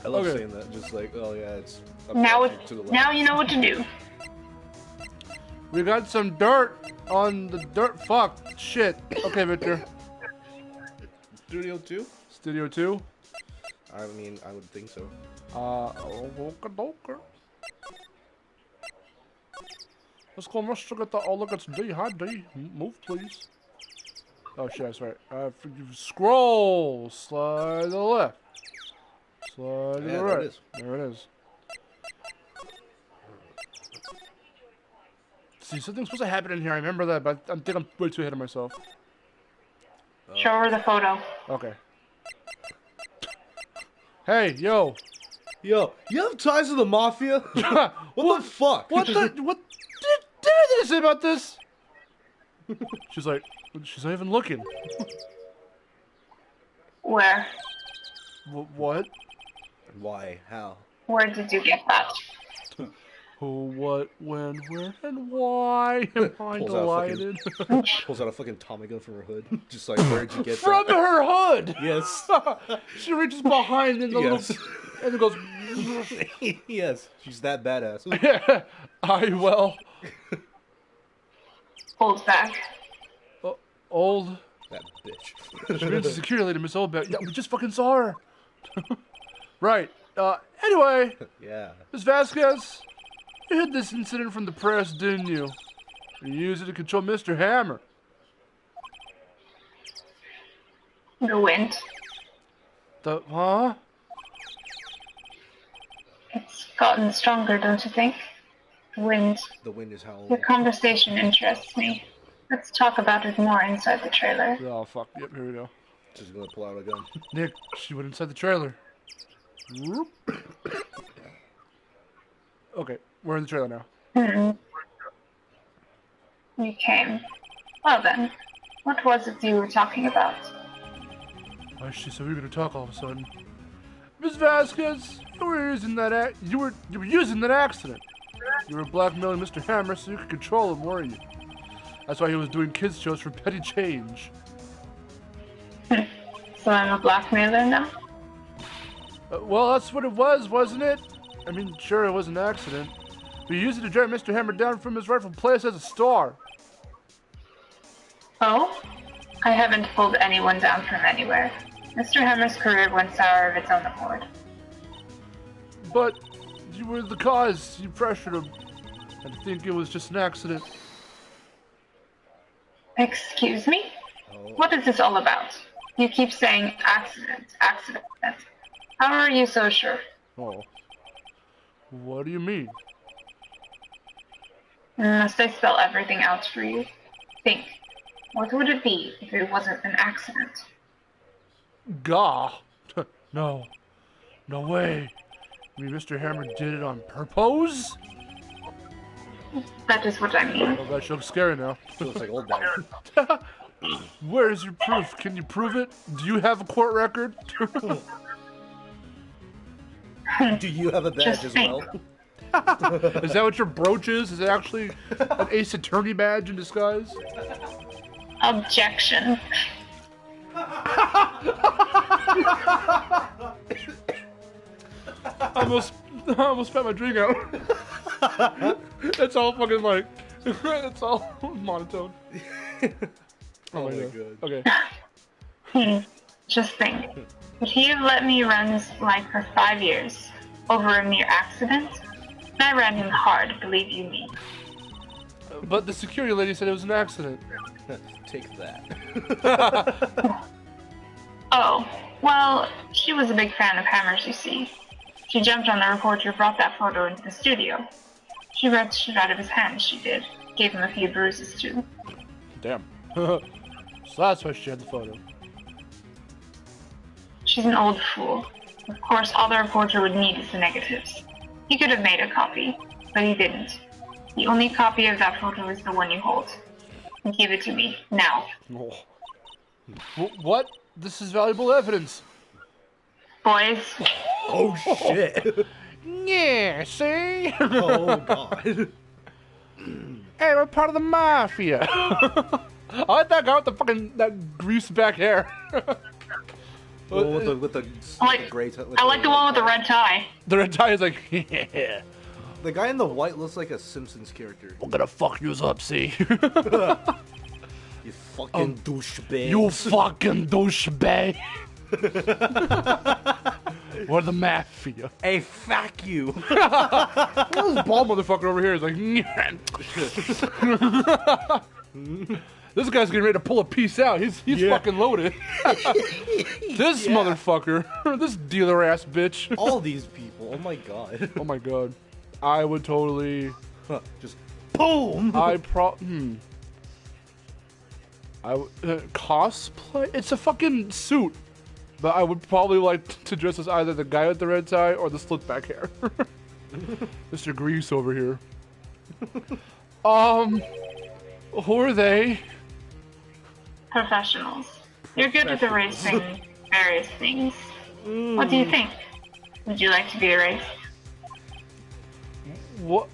I love Okay. saying that. Just like, oh yeah, it's up Now, to the left. now you know what to do. We got some dirt on the dirt. Fuck. Shit. Okay, Victor. Studio 2? Studio 2. I mean, I would think so. Okay. Let's go. Let's look at the. Oh, look, it's D. Hi, D. Move, please. Oh shit, that's right. Scroll. Slide to the left. Slide to the right. There it is. See, something's supposed to happen in here. I remember that, but I think I'm way too ahead of myself. Show her the photo. Okay. Hey, yo. Yo, you have ties to the mafia? What the fuck? What the? What did I say about this? She's like, she's not even looking. Where? What? Why? How? Where did you get that? Who, what, when, where, and why am I delighted? Pulls out a fucking Tommy gun from her hood. Just like, where'd you get from that? her hood? Yes. She reaches behind in the little... And it goes... Yes, she's that badass. Old back. Old... That bitch. She means the security lady, Miss Oldback. Yeah, we just fucking saw her. Right. Anyway. Yeah. Miss Vasquez, you hid this incident from the press, didn't you? You used it to control Mr. Hammer. The wind. Huh? It's gotten stronger, don't you think? The wind. The wind is howling. Your conversation interests me. Let's talk about it more inside the trailer. Oh, fuck. Yep, here we go. She's gonna pull out a gun. Nick, she went inside the trailer. Whoop. Okay, we're in the trailer now. You came. Well then, what was it you were talking about? Oh, she said we were gonna talk all of a sudden. Miss Vasquez, you were using that you were using that accident. You were blackmailing Mr. Hammer so you could control him, weren't you? That's why he was doing kids shows for petty change. So I'm a blackmailer now? Well, that's what it was, wasn't it? I mean, sure, it was an accident. But you used it to drive Mr. Hammer down from his rightful place as a star. Oh? I haven't pulled anyone down from anywhere. Mr. Hammer's career went sour of its own accord. But you were the cause. You pressured him. I think it was just an accident. Excuse me? What is this all about? You keep saying accident, accident. How are you so sure? Oh. What do you mean? Must I spell everything out for you? Think. What would it be if it wasn't an accident? Gah. No. No way. You mean Mr. Hammer did it on purpose? That is what I mean. Oh, that looks scary now. She looks like old dog. Where is your proof? Can you prove it? Do you have a court record? Do you have a badge as well? Is that what your brooch is? Is it actually an Ace Attorney badge in disguise? Objection. I almost spat my drink out. That's all fucking like. That's all monotone. Oh my god. Okay. Just think. Would he have let me run his life for 5 years over a mere accident? And I ran him hard, believe you me. But the security lady said it was an accident. Take that. Oh, well, she was a big fan of Hammers, you see. She jumped on the reporter who brought that photo into the studio. She wrenched it out of his hand, she did. Gave him a few bruises, too. Damn. So that's why she had the photo. She's an old fool. Of course, all the reporter would need is the negatives. He could have made a copy, but he didn't. The only copy of that photo is the one you hold. Give it to me, now. Oh. What? This is valuable evidence. Boys. Oh shit. Yeah, see? Oh god. Hey, we're part of the mafia. I like that guy with the fucking, that greased back hair. With the gray tie. I like the one with the red tie. The red tie is like, yeah. The guy in the white looks like a Simpsons character. I'm gonna fuck yous up, see? You fucking douchebag. You fucking douchebag. Or the mafia. Hey, fuck you. This bald motherfucker over here is like, this guy's getting ready to pull a piece out. He's fucking loaded. This motherfucker, this dealer ass bitch. All these people. Oh my god. Oh my god. I would totally just boom. Cosplay? It's a fucking suit. But I would probably like to dress as either the guy with the red tie or the slick back hair. Mr. Grease over here. Who are they? Professionals. You're good at erasing various things. What do you think? Would you like to be erased? What?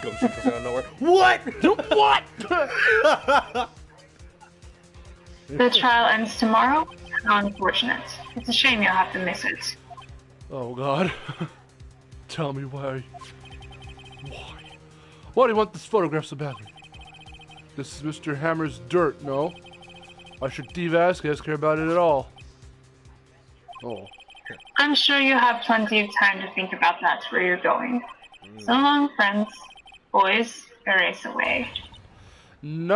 Ghost comes out of nowhere. What? What? The trial ends tomorrow. How unfortunate. It's a shame you'll have to miss it. Oh god. Tell me why. Why? Why do you want this photograph so badly? This is Mr. Hammer's dirt, no? Why should D. Vasquez care about it at all? Oh. I'm sure you have plenty of time to think about that's where you're going. So long, friends. Boys, erase away. No!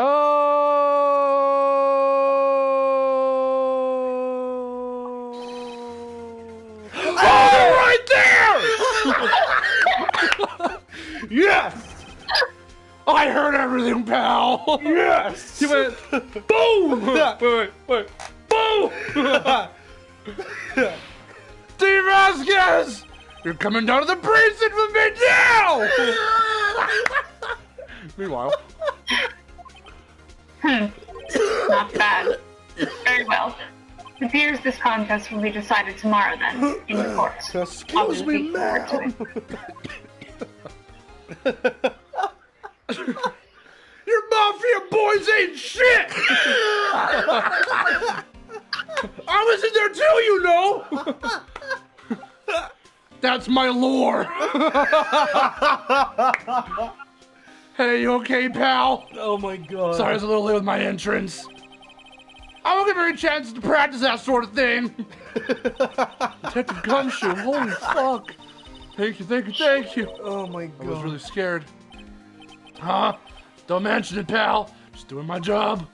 Oh, right there! Yes! I heard everything, pal! Yes! He went, boom! Wait. Boom! D. Vasquez! You're coming down to the precinct with me now! Meanwhile. Not bad. Very well. It appears this contest will be decided tomorrow then, in the court. Excuse me, ma'am. Your mafia boys ain't shit! I was in there too, you know! That's my lore! Hey, you okay, pal? Oh my god. Sorry I was a little late with my entrance. I won't give her a chance to practice that sort of thing. Detective Gumshoe, holy fuck. Thank you. Oh my god. I was really scared. Huh? Don't mention it, pal. Just doing my job.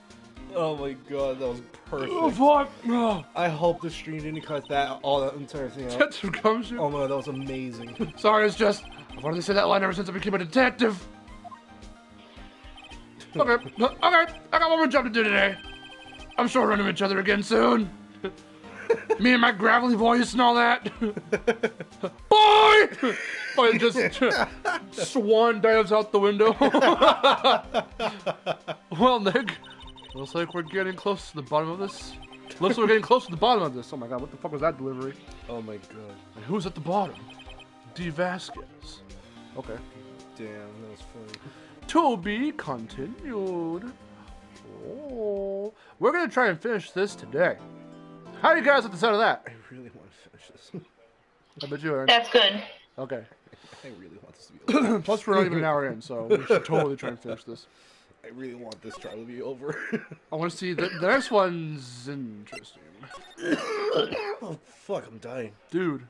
Oh my god, that was perfect. Oh, fuck. Oh. I hope the stream didn't cut that entire thing out. Detective Gumshoe. Oh my god, that was amazing. Sorry, it's just, I've wanted to say that line ever since I became a detective. Okay, I got one more job to do today. I'm sure we'll run into each other again soon. Me and my gravelly voice and all that. Boy! I just swan dives out the window. Well, Nick, looks like we're getting close to the bottom of this. Oh my god, what the fuck was that delivery? Oh my god. And who's at the bottom? D. Vasquez. Okay. Damn, that was funny. To be continued. Oh, we're gonna try and finish this today. How do you guys at the sound of that? I really want to finish this. I bet you are. That's good. Okay. I really want this to be over. Plus, we're not even an hour in, so we should totally try and finish this. I really want this trial to be over. I want to see the next one's interesting. Oh fuck, I'm dying. Dude.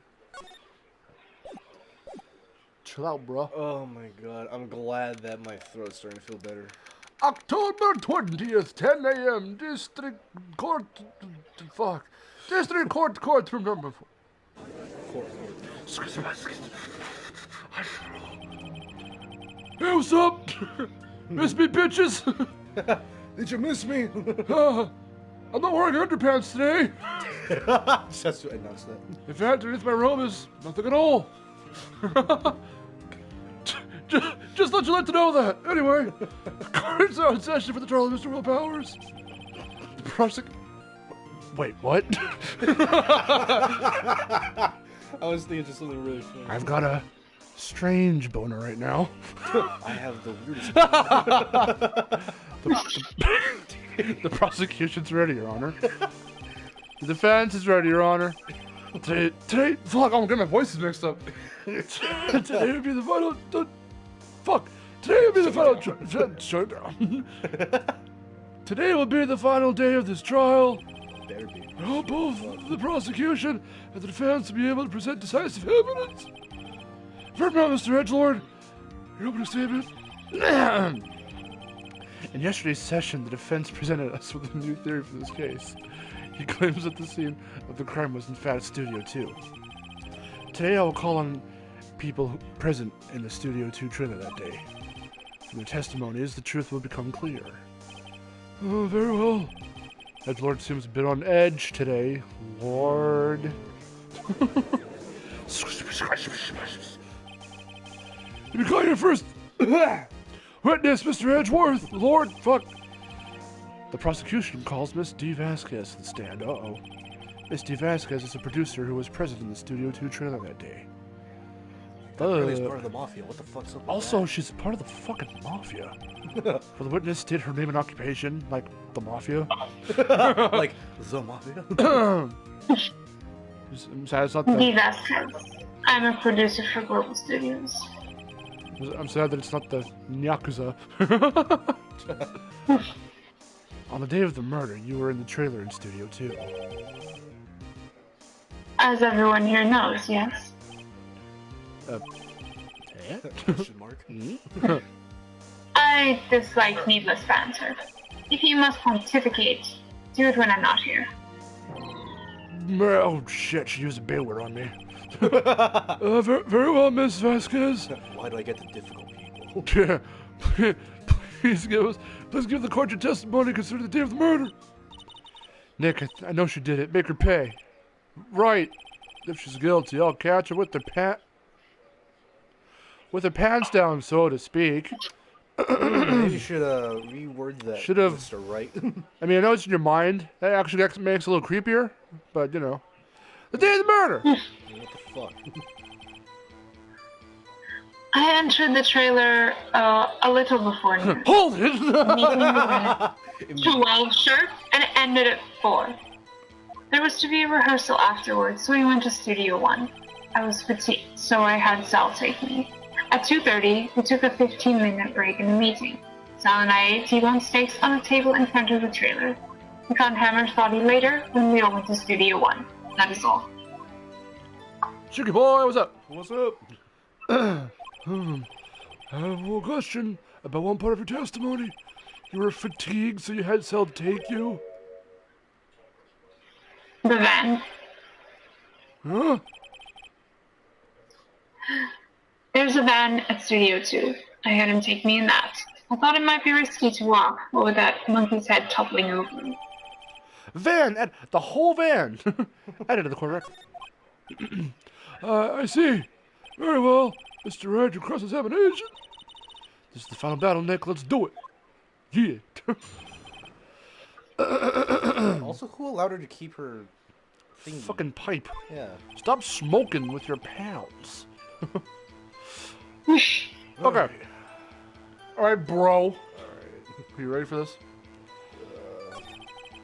Chill out, bro. Oh my god, I'm glad that my throat's starting to feel better. October 20th, 10 a.m. District Court. Fuck. District Court room number 4. Hey, what's up? Miss me, bitches? Did you miss me? I'm not wearing underpants today. Just to announce that. In fact, underneath my robe is nothing at all. Just let you like to know that. Anyway, court's now in session for the trial of Mr. Will Powers. Wait, what? I was thinking just something really funny. I've got a strange boner right now. I have the weirdest. The prosecution's ready, Your Honor. The defense is ready, Your Honor. Today, fuck, I'm getting my voices mixed up. Today would be the final. Fuck. Today will be the final. Shut down. Today will be the final day of this trial. better be. Both the prosecution and the defense will be able to present decisive evidence. First, Mr. Edgelord, your opening statement. In yesterday's session, the defense presented us with a new theory for this case. He claims that the scene of the crime was in fact Studio 2. Today I will call on people present in the Studio 2 trailer that day. From their testimonies, the truth will become clear. Oh, very well. Edgelord seems a bit on edge today, Lord. You be calling your first witness, Mr. Edgeworth. Lord, fuck. The prosecution calls Miss D. Vasquez to the stand. Uh-oh. Miss D. Vasquez is a producer who was present in the Studio 2 trailer that day. Really part of the mafia. What the fuck's up with Also, that? she's part of the fucking mafia. For the witness state her name and occupation, like the mafia. Like the mafia. I'm sad it's not D. the, Vasquez. I'm a producer for Global Studios. I'm sad that it's not the Yakuza. On the day of the murder, you were in the trailer in Studio 2. As everyone here knows, yes. Question mark. I dislike needless banter. If you must pontificate, do it when I'm not here. Oh shit, she used a bail word on me. Very well, Miss Vasquez. Why do I get the difficult people? Please give the court your testimony concerning the day of the murder. Nick, I know she did it. Make her pay. Right. If she's guilty, I'll catch her with her pants down, so to speak. Maybe you should reword that. Should've. Mr. Wright. I mean, I know it's in your mind. That actually makes it a little creepier, but you know, the day of the murder. What the fuck? I entered the trailer a little before noon. Hold it. Meeting began at 12 sharp and it ended at 4. There was to be a rehearsal afterwards, so we went to Studio 1. I was fatigued, so I had Sal take me. At 2:30, we took a 15-minute break in the meeting. Sal and I ate T-bone steaks on a table in front of the trailer. We found Hammer's body later when we all went to Studio 1. That is all. Chicky boy, what's up? What's up? I have one question about one part of your testimony. You were fatigued, so you had Sal take you? The van. Huh? There's a van at Studio 2. I had him take me in that. I thought it might be risky to walk, what with that monkey's head toppling over me. Van! The whole van! Added to the court record. I see. Very well. Mr. Wright, your cross-examination. This is the final battle, Nick. Let's do it. Yeah. Also, who allowed her to keep her thingy? Fucking pipe. Yeah. Stop smoking with your pals. Okay. Alright, bro. Alright. Are you ready for this?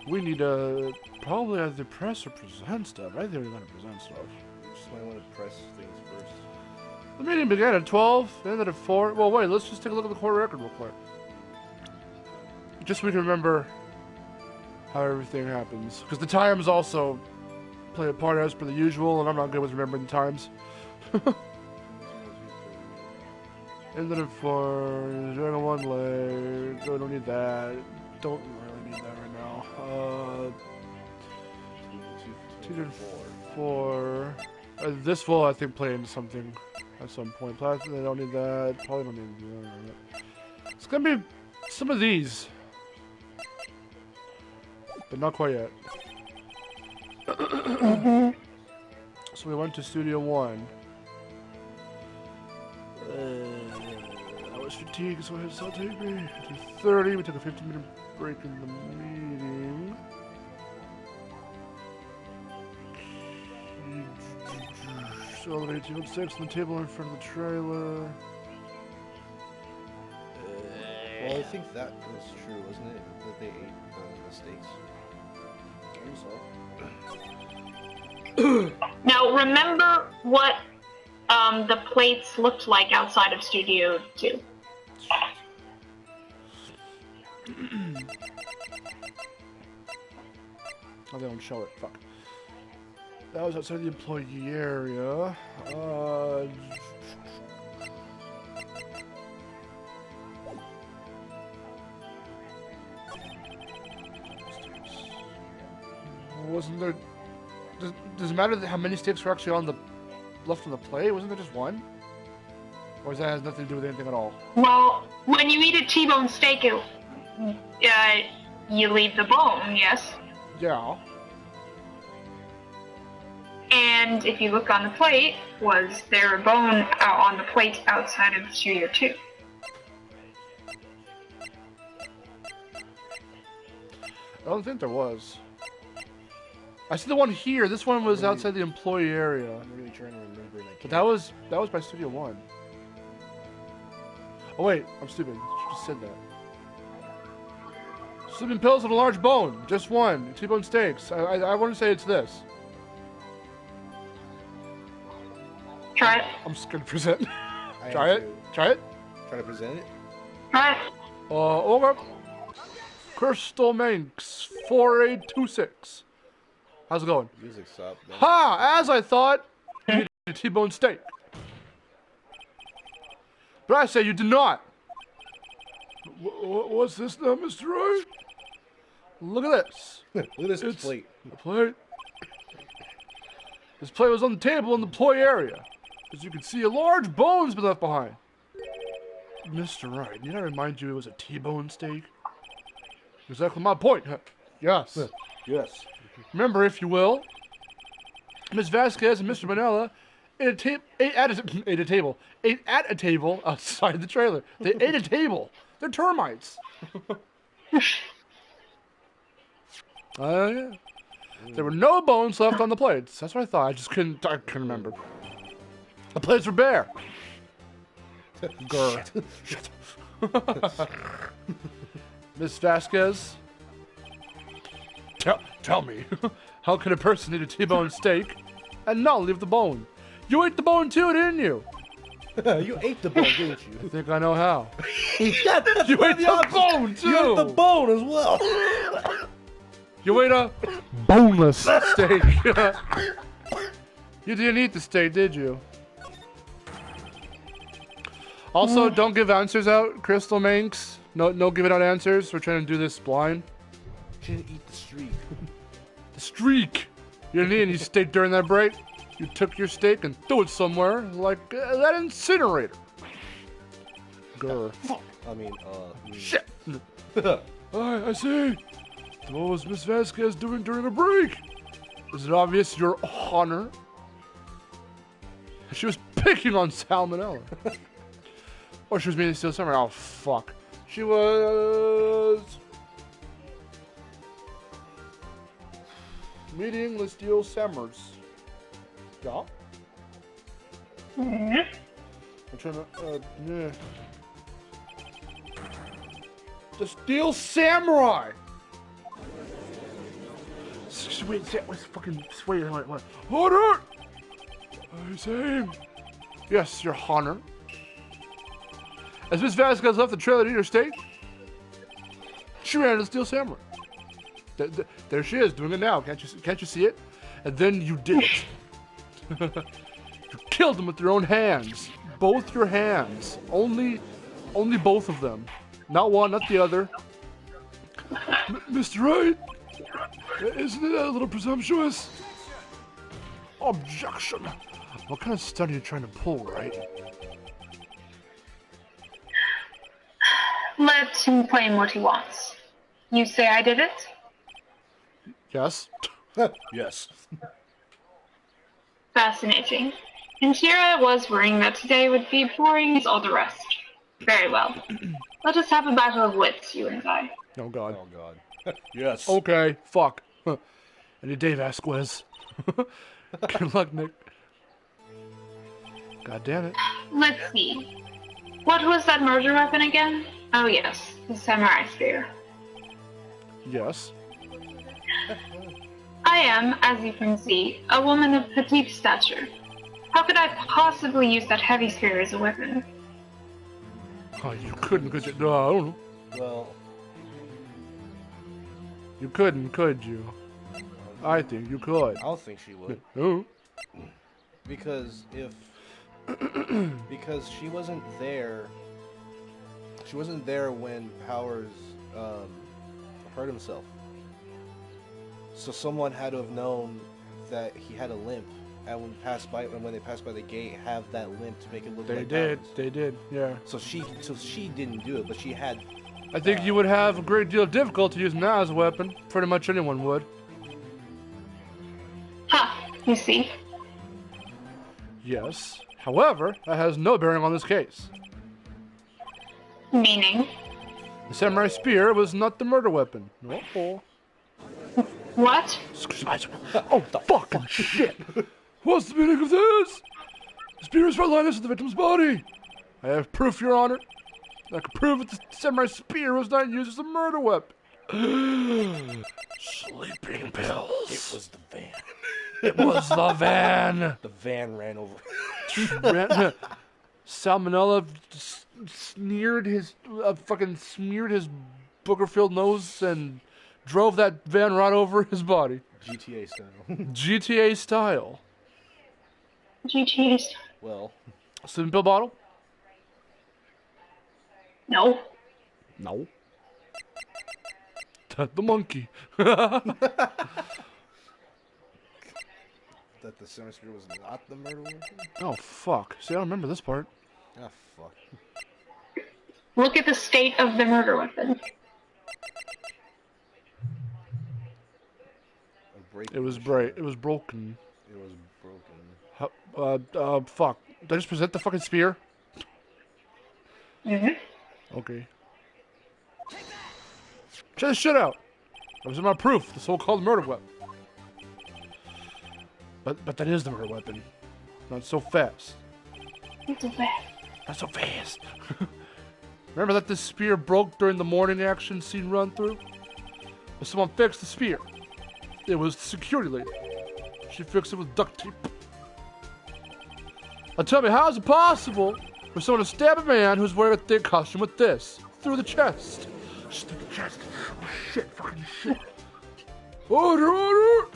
We need to probably either press or present stuff. I think we're going to present stuff. Just might want to press things first. The meeting began at 12, ended at 4. Well, wait, let's just take a look at the court record real quick. Just so we can remember how everything happens. Because the times also play a part as per the usual, and I'm not good with remembering the times. Ended at 4, Dragon 1 leg. Oh, don't need that. Don't really need that right now. 2 and 4. This will, I think, play into something at some point. Plastic, they don't need that. Probably don't need that. It's gonna be some of these. But not quite yet. So we went to Studio 1. I was fatigued, so I had Sal take me. 2:30, we took a 15-minute break in the meeting. So the 1806 on the table in front of the trailer. Well, I think that was true, wasn't it? That they ate the steaks. Now, remember what the plates looked like outside of Studio 2. Oh, they don't show it. Fuck. That was outside the employee area. Wasn't there... Does it matter how many stakes were actually on the left on the plate? Wasn't there just one? Or does that has nothing to do with anything at all? Well, when you eat a T-bone steak, you leave the bone, yes? Yeah. And if you look on the plate, was there a bone out on the plate outside of Studio 2? I don't think there was. I see the one here. This one was outside the employee area. I'm really trying to remember. And I But can't. that was by Studio 1. Oh wait, I'm stupid. You just said that. Sleeping pills and a large bone. Just one. T-bone steaks. I want to say it's this. Try it. I'm just gonna present. I Try have it. to Try it. Try to present it. Try it. Over. Crystal Manx 4826. How's it going? Music stopped. man. Ha! As I thought, you ate a T-bone steak. But I say you did not. What's this now, Mr. Wright? Look at this. Look at this It's plate. a plate. This plate was on the table in the employee area. As you can see, a large bone's been left behind. Mr. Wright, need I remind you it was a T-bone steak? Exactly my point. Huh? Yes. Yes. Remember, if you will, Miss Vasquez and Mr. Manella ate at a table outside the trailer. They ate a table. They're termites. Yeah. There were no bones left on the plates. That's what I thought. I couldn't remember. The plates were bare. Grr. Shit. Miss Vasquez, tell me, how can a person eat a T-bone steak and not leave the bone? You ate the bone too, didn't you? You ate the bone, didn't I you? think I know how. Yeah, that's You one ate of the the options. bone too. You ate the bone as well. You ate a boneless steak. You didn't eat the steak, did you? Also, don't give answers out, Crystal Manx. No giving out answers. We're trying to do this blind. She didn't eat the streak. The streak. You didn't eat any steak during that break. You took your steak and threw it somewhere, like that incinerator. Grr. I mean, Shit. I see. What was Miss Vasquez doing during a break? Is it obvious your honor? She was picking on Salmonella. Or she was meaning to steal somewhere. Oh, fuck. She was... meeting to steal Sammers. Yeah? I'm trying to... yeah. The Steel Samurai! Wait, what? Honor! I say... Yes, your honor. As Miss Vasquez left the trailer to eat her steak, she ran to the Steel Samurai. There she is, doing it now. Can't you see it? And then you did it. You killed him with your own hands. Both your hands. Only both of them. Not one, not the other. Mr. Wright, isn't it a little presumptuous? Objection. What kind of stunt are you trying to pull, Wright? Let him claim what he wants. You say I did it? Yes. yes. Fascinating. And here I was worrying that today would be boring as all the rest. Very well. Let us have a battle of wits, you and I. Oh, God. Oh God. yes. Okay, fuck. Any day, Vasquez. Good luck, Nick. God damn it. Let's see. What was that murder weapon again? Oh yes, the samurai spear. Yes. I am, as you can see, a woman of petite stature. How could I possibly use that heavy spear as a weapon? Oh, you couldn't, could you? No, I don't know. Well, You couldn't, could you? I think you could. I don't think she would. Oh. Because if because she wasn't there when Powers hurt himself. So someone had to have known that he had a limp, and when they passed by the gate, have that limp to make it look like Powers. They did, yeah. So she didn't do it, but she had. I think you would have a great deal of difficulty using that as a weapon. Pretty much anyone would. Ha! You see? Yes. However, that has no bearing on this case. Meaning? The samurai spear was not the murder weapon. Oh. What? Oh, the fucking shit! What's the meaning of this? The spear is for Linus of the victim's body. I have proof, Your Honor. I can prove that the samurai spear was not used as a murder weapon. Sleeping pills. It was the van. It was the van. The van ran over. Salmonella smeared his booger-filled nose and drove that van right over his body. GTA style. GTA style. GTA style. Well. Sleeping pill bottle? No. No. The monkey. That the samurai spear was not the murder weapon? Oh, fuck. See, I don't remember this part. Ah, fuck. Look at the state of the murder weapon. It was broken. It was broken. Fuck. Did I just present the fucking spear? Mm-hmm. Okay. Check this shit out. That was my proof. The so-called murder weapon. But that is the murder weapon. Not so fast. Not so fast. Not so fast. Remember that this spear broke during the morning action scene run through? But someone fixed the spear. It was the security lady. She fixed it with duct tape. Now tell me, how is it possible for someone to stab a man who's wearing a thick costume with this? Through the chest. Just through the chest. Oh shit, fucking shit. Order!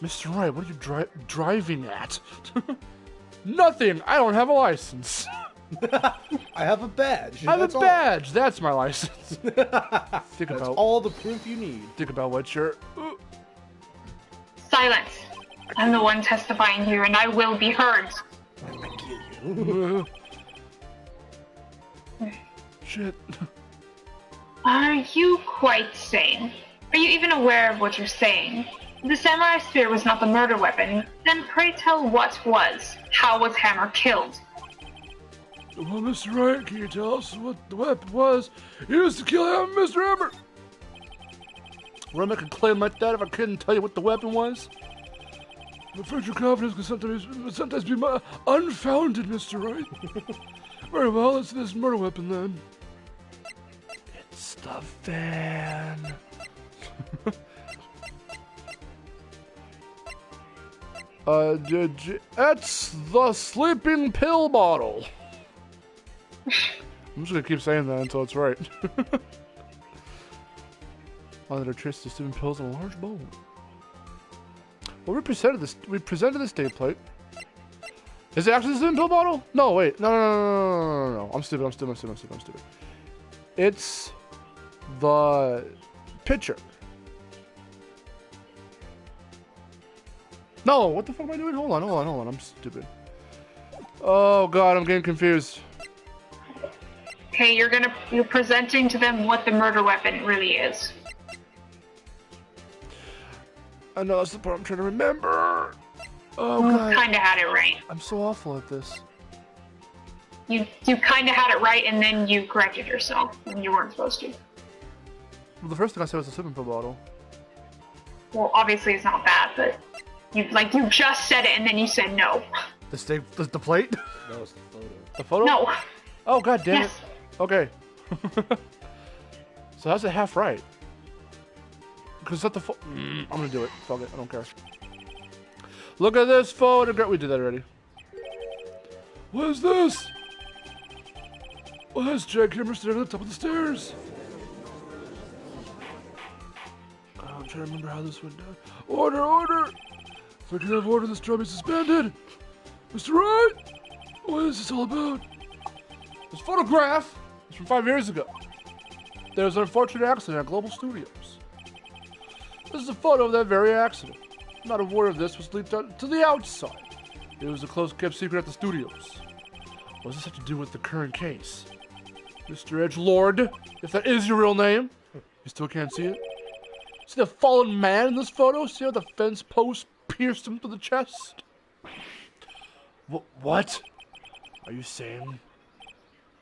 Mr. Wright, what are you driving at? Nothing! I don't have a license. I have a badge. I have a badge. That's my license. That's all the proof you need. Think about what you're... Silence. I'm the one testifying here, and I will be heard. Shit. Are you quite sane? Are you even aware of what you're saying? If the samurai spear was not the murder weapon, then pray tell what was. How was Hammer killed? Well, Mr. Wright, can you tell us what the weapon was used to kill him, Mr. Hammer? Would I make a claim like that if I couldn't tell you what the weapon was? I'm afraid your confidence can sometimes be unfounded, Mr. Wright. Very well, it's this murder weapon then. It's the van. It's the sleeping pill bottle. I'm just gonna keep saying that until it's right. Oh, that are traced to sleeping pills in a large bowl. Well, we presented this date plate. Is it actually the sleeping pill bottle? No, wait. No. I'm stupid. It's the pitcher. No, what the fuck am I doing? Hold on. I'm stupid. Oh god, I'm getting confused. Okay, you're presenting to them what the murder weapon really is. I know that's the part I'm trying to remember. Oh god. You kinda had it right. I'm so awful at this. You kinda had it right, and then you corrected yourself when you weren't supposed to. Well, the first thing I said was the sleeping pill bottle. Well, obviously it's not that, but you just said it and then you said no. The plate? No, it's the photo. The photo? No. Oh god damn Yes. it. Okay. So how's it half right? Because it's not the I'm gonna do it. Fuck it. I don't care. Look at this photograph. We did that already. What is this? Why is Jackhammer standing at the top of the stairs? Oh I'm trying to remember how this went down. Order, order! If I can have order, this job is suspended. Mr. Wright, what is this all about? This photograph is from 5 years ago. There was an unfortunate accident at Global Studios. This is a photo of that very accident. Not a word of this was leaked out to the outside. It was a close-kept secret at the studios. What does this have to do with the current case? Mr. Edgelord, if that is your real name, you still can't see it? See the fallen man in this photo? See how the fence post pierced him to the chest? What? Are you saying?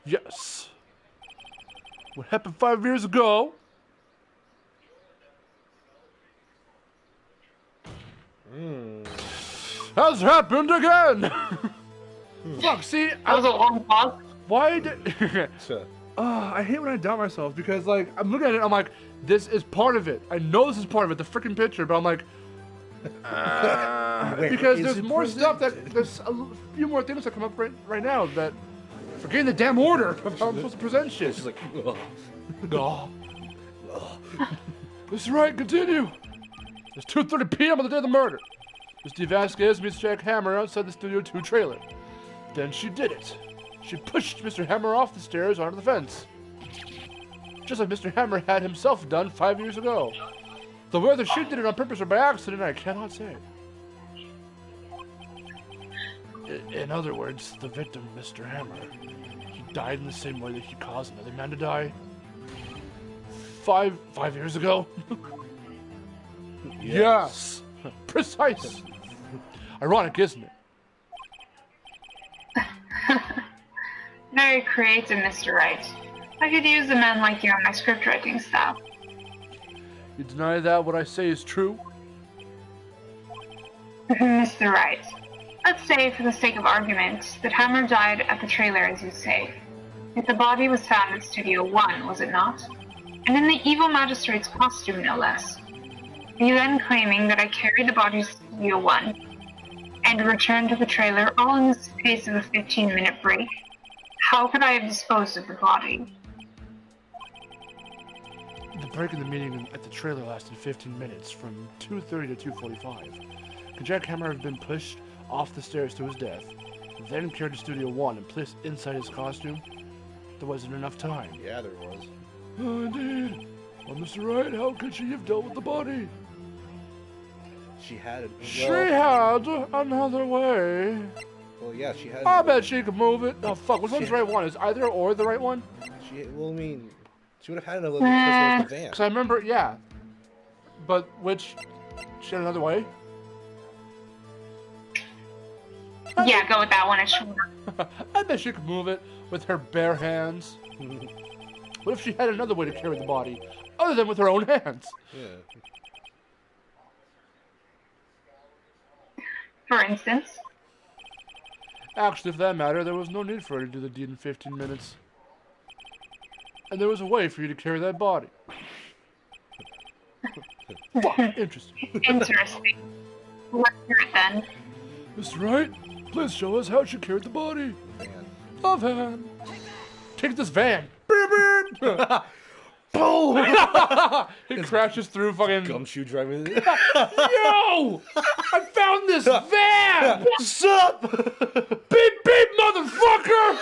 Yes. What happened 5 years ago? Has happened again! Fuck, see, That was a long pause. why did... I hate when I doubt myself because, like, I'm looking at it, I'm like, this is part of it. I know this is part of it, the freaking picture, but I'm like, because there's more stuff that, there's a few more things that come up right now that, forgetting the damn order of how I'm supposed to present shit. She's like, Oh. This is right, continue. It's 2:30 p.m. on the day of the murder. Miss Vasquez meets Jack Hammer outside the Studio 2 trailer. Then she did it. She pushed Mr. Hammer off the stairs onto the fence. Just like Mr. Hammer had himself done 5 years ago. Though whether she did it on purpose or by accident, I cannot say. In other words, the victim, Mr. Hammer, he died in the same way that he caused another man to die. Five years ago? Yes. Precise. Ironic, isn't it? Very creative, Mr. Wright. I could use a man like you on my script writing staff. You deny that what I say is true? Mr. Wright, let's say, for the sake of argument, that Hammer died at the trailer, as you say. Yet the body was found in Studio 1, was it not? And in the evil magistrate's costume, no less. Are you then claiming that I carried the body to Studio 1 and returned to the trailer all in the space of a 15-minute break? How could I have disposed of the body? The break in the meeting at the trailer lasted 15 minutes, from 2:30 to 2:45. Could Jack Hammer have been pushed off the stairs to his death, then carried to Studio 1 and placed inside his costume? There wasn't enough time. yeah, there was. Oh, indeed. Well, Mr. Wright, how could she have dealt with the body? She had it. She had another way. Well, yeah, she had. I bet she could move it. Oh, fuck. Which one's the right one? Is either or the right one? Well, I mean, she would have had another because there was the van. Because I remember, yeah. But which? She had another way? Yeah, go with that one. It's shorter. I bet she could move it with her bare hands. What if she had another way to carry the body, other than with her own hands? Yeah. For instance? Actually, for that matter, there was no need for her to do the deed in 15 minutes. And there was a way for you to carry that body. Fuck, interesting. Interesting. Let's hear it then. Mr. Wright, please show us how she carried the body. Van. A van. Take this van. Beep, beep. Boom! It crashes through fucking... Gumshoe driving. Yo! I found this van! What's up? Beep, beep, motherfucker!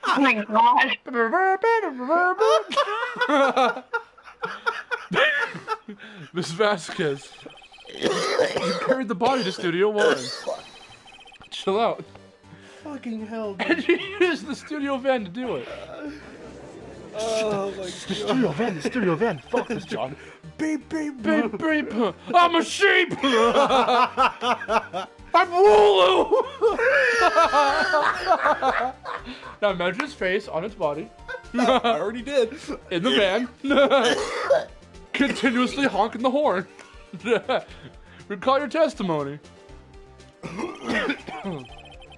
Oh my god. Miss Vasquez, you carried the body to Studio 1. Chill out. Fucking hell, dude. And you used the studio van to do it. Oh my god. The studio van. Fuck this, John. Beep, beep, Beep, beep. I'm a sheep! I'm Wooloo! Now imagine his face on its body. I already did. In the van. Continuously honking the horn. Recall your testimony.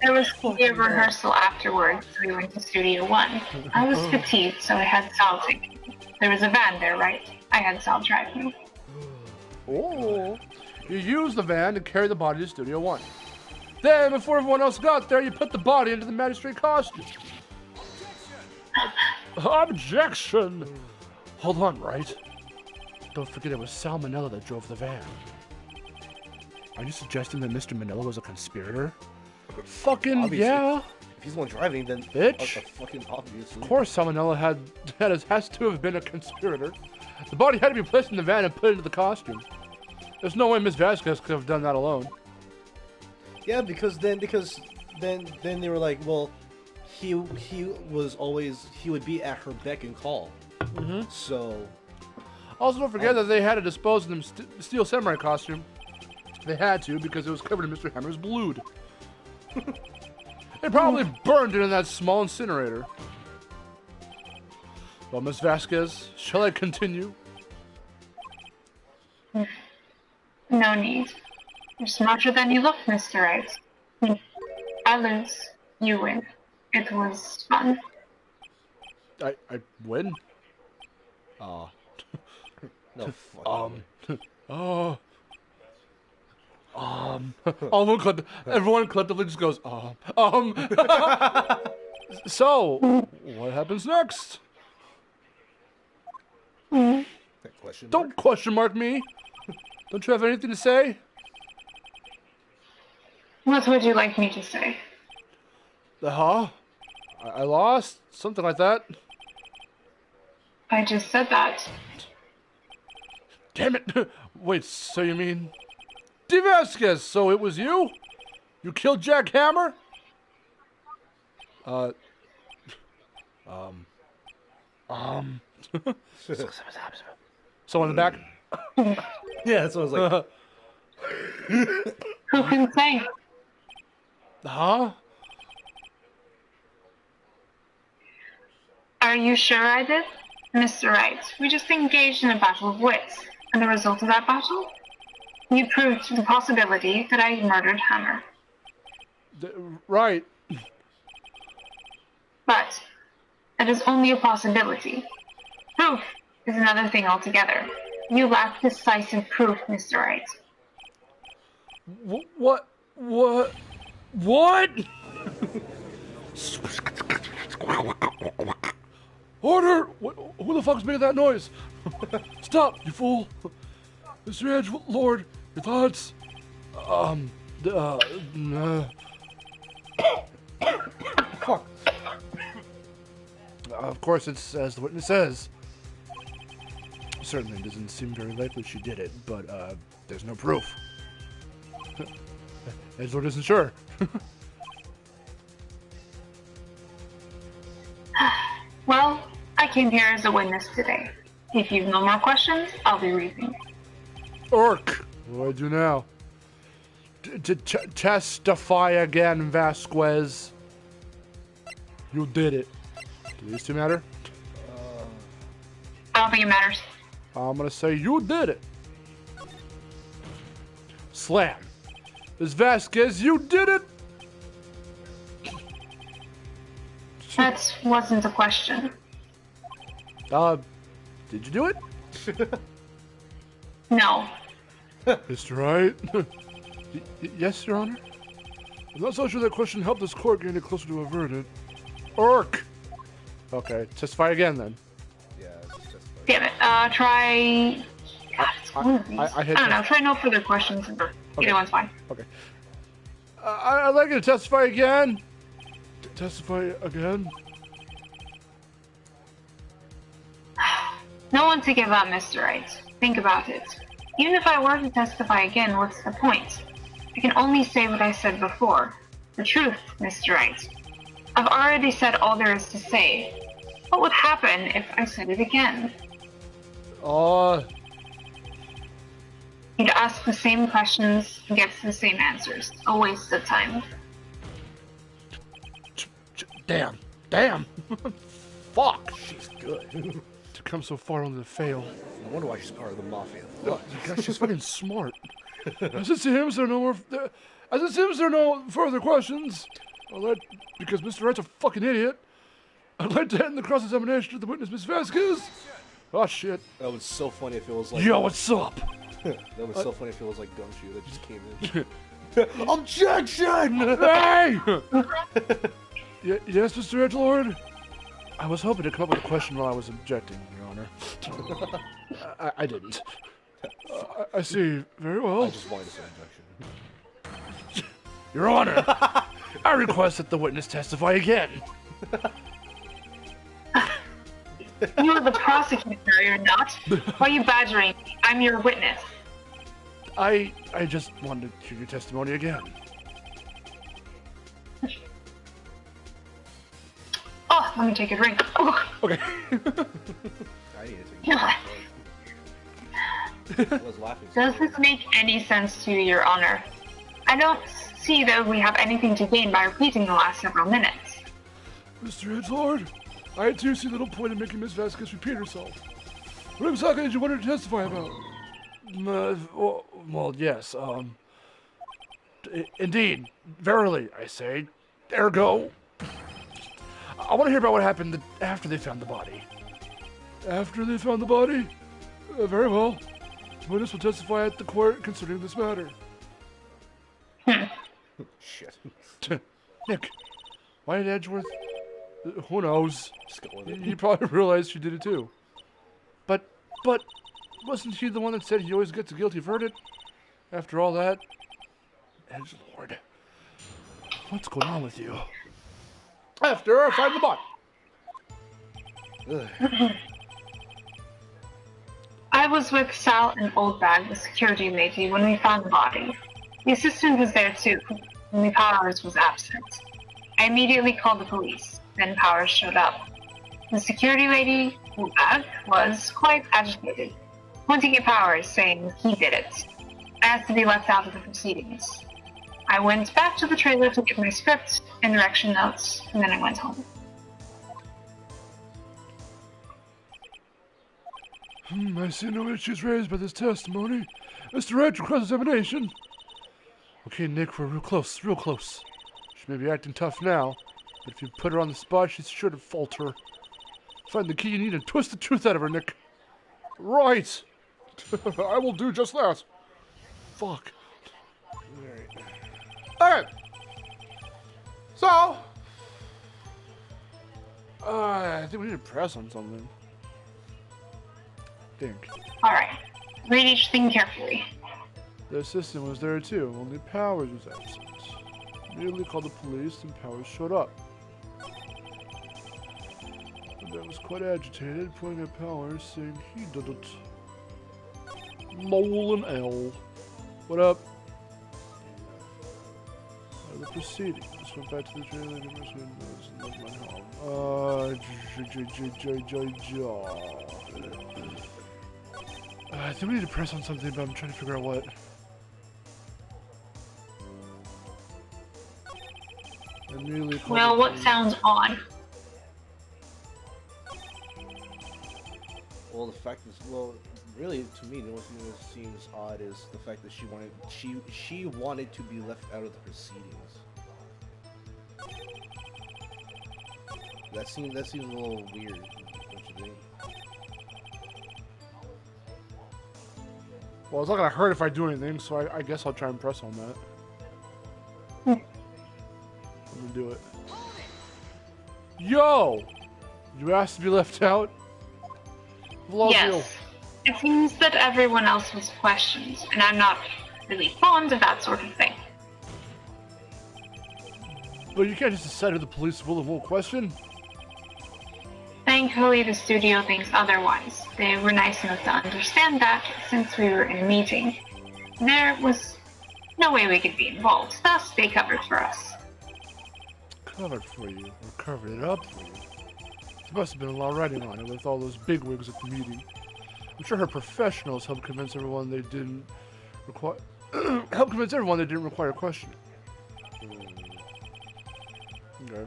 There was a rehearsal afterwards. We went to Studio 1. I was fatigued, so I had Sal take me. There was a van there, right? I had Sal drive me. Oh. You used the van to carry the body to Studio 1. Then, before everyone else got there, you put the body into the magistrate costume. Objection! Hold on, Wright. Don't forget it was Salmonella that drove the van. Are you suggesting that Mr. Manila was a conspirator? Fucking Obviously. yeah. If he's the one driving, then Bitch. fucking obviously. Of course Salmonella has to have been a conspirator. The body had to be placed in the van and put into the costume. There's no way Miss Vasquez could have done that alone. Yeah, because then they were like, well, he would be at her beck and call. Mm-hmm. So. Also, don't forget that they had to dispose of the Steel Samurai costume. They had to because it was covered in Mr. Hammer's blood. They probably burned it in that small incinerator. Well, Miss Vasquez, shall I continue? No need. You're smarter than you look, Mr. Wright. I lose. You win. It was fun. I win? No, fuck. Everyone collectively just goes, So, what happens next? That question mark? Don't question mark me. Don't you have anything to say? What would you like me to say? I lost? Something like that. I just said that. Damn it. Wait, so you mean... D. Vasquez, so it was you? You killed Jack Hammer? Someone in the back? Yeah, that's what I was like. Who can say? Huh? Are you sure I did? Mr. Wright, we just engaged in a battle of wits, and the result of that battle? You proved the possibility that I murdered Hammer. Right. But it is only a possibility. Proof is another thing altogether. You lack decisive proof, Mr. Wright. What? Order! Who the fuck's making that noise? Stop, you fool! Mr. Edge, Lord, your thoughts? Fuck. Of course, it's as the witness says. Certainly doesn't seem very likely she did it, but there's no proof. Edgelord isn't sure. Well, I came here as a witness today. If you've no more questions, I'll be leaving. Orc! What do I do now? Testify again, Vasquez. You did it. Do these two matter? I don't think it matters. I'm gonna say you did it. Slam. Ms. Vasquez, you did it! That wasn't a question. Did you do it? No. Mr. Wright? Yes, Your Honor? I'm not so sure that question helped this court get any closer to a verdict. Orc! Okay, testify again then. Yeah, just testify. Damn it. Try... God, it's one of these. I don't know. Try no further questions. Either one's fine. Okay. I'd like you to testify again. Testify again? No one to give up, Mr. Wright. Think about it. Even if I were to testify again, what's the point? I can only say what I said before. The truth, Mr. Wright. I've already said all there is to say. What would happen if I said it again? You'd ask the same questions and get the same answers. A waste of time. Damn. Fuck. She's good. To come so far only to fail. I wonder why she's part of the mafia. God, she's fucking smart. As it seems, there are no further questions. Because Mr. Wright's a fucking idiot. I'd like to end the cross-examination of the witness, Miss Vasquez. Oh, shit. That was so funny if it was like... Yo, what's up? That was so funny if it was like Gumshoe that just came in. Objection! Hey! Yes, Mr. Edgelord? I was hoping to come up with a question while I was objecting, Your Honor. I didn't. I see. Very well. I just wanted to say objection. Your Honor, I request that the witness testify again. You're the prosecutor, you're not. Why are you badgering me? I'm your witness. I just wanted to hear your testimony again. Oh, let me take a drink. Oh. Okay. I need to take a I was laughing. Does this make any sense to you, Your Honor? I don't see that we have anything to gain by repeating the last several minutes. Mr. Edgelord, I too see little point in making Miss Vasquez repeat herself. What exactly did you want her to testify about? Well, yes, indeed, verily, I say, ergo. I want to hear about what happened after they found the body. After they found the body? Very well. The witness will testify at the court concerning this matter. Shit. Nick, why did Edgeworth? Who knows? He probably realized she did it too. But wasn't she the one that said he always gets a guilty verdict? After all that, Edgelord, what's going on with you? After I find the body. I was with Sal and Oldbag, the security lady, when we found the body. The assistant was there too, only Powers was absent. I immediately called the police, then Powers showed up. The security lady, Oldbag, was quite agitated, pointing at Powers, saying he did it. I asked to be left out of the proceedings. I went back to the trailer to get my script and direction notes, and then I went home. I see no issues raised by this testimony. Mr. Wright, cross-examination. Okay, Nick, we're real close, real close. She may be acting tough now, but if you put her on the spot, she's sure to falter. Find the key you need and twist the truth out of her, Nick. Right. I will do just that. Fuck. Alright. So, I think we need to press on something. Alright. Read each thing carefully. The assistant was there too, only Powers was absent. Immediately called the police and Powers showed up. And I was quite agitated, pointing at Powers, saying he did it. Mole and L. What up? The proceedings. Went back to the trailer and left my home. I think we need to press on something, but I'm trying to figure out what. Well, what sounds odd? Well, the fact is, well, really, to me, the only thing that seems odd is the fact that she wanted to be left out of the proceedings. That seems a little weird, don't you think? Well, it's not gonna hurt if I do anything, so I guess I'll try and press on that. I'm gonna do it. Yo! You asked to be left out? Love yes. You. It seems that everyone else was questioned, and I'm not really fond of that sort of thing. But you can't just decide who the police will and won't question. Thankfully, the studio thinks otherwise. They were nice enough to understand that since we were in a meeting. There was no way we could be involved, thus they covered for us. Covered for you? Or covered it up for you? There must have been a lot of writing on it with all those bigwigs at the meeting. I'm sure her professionals helped convince everyone they didn't require questioning. Okay.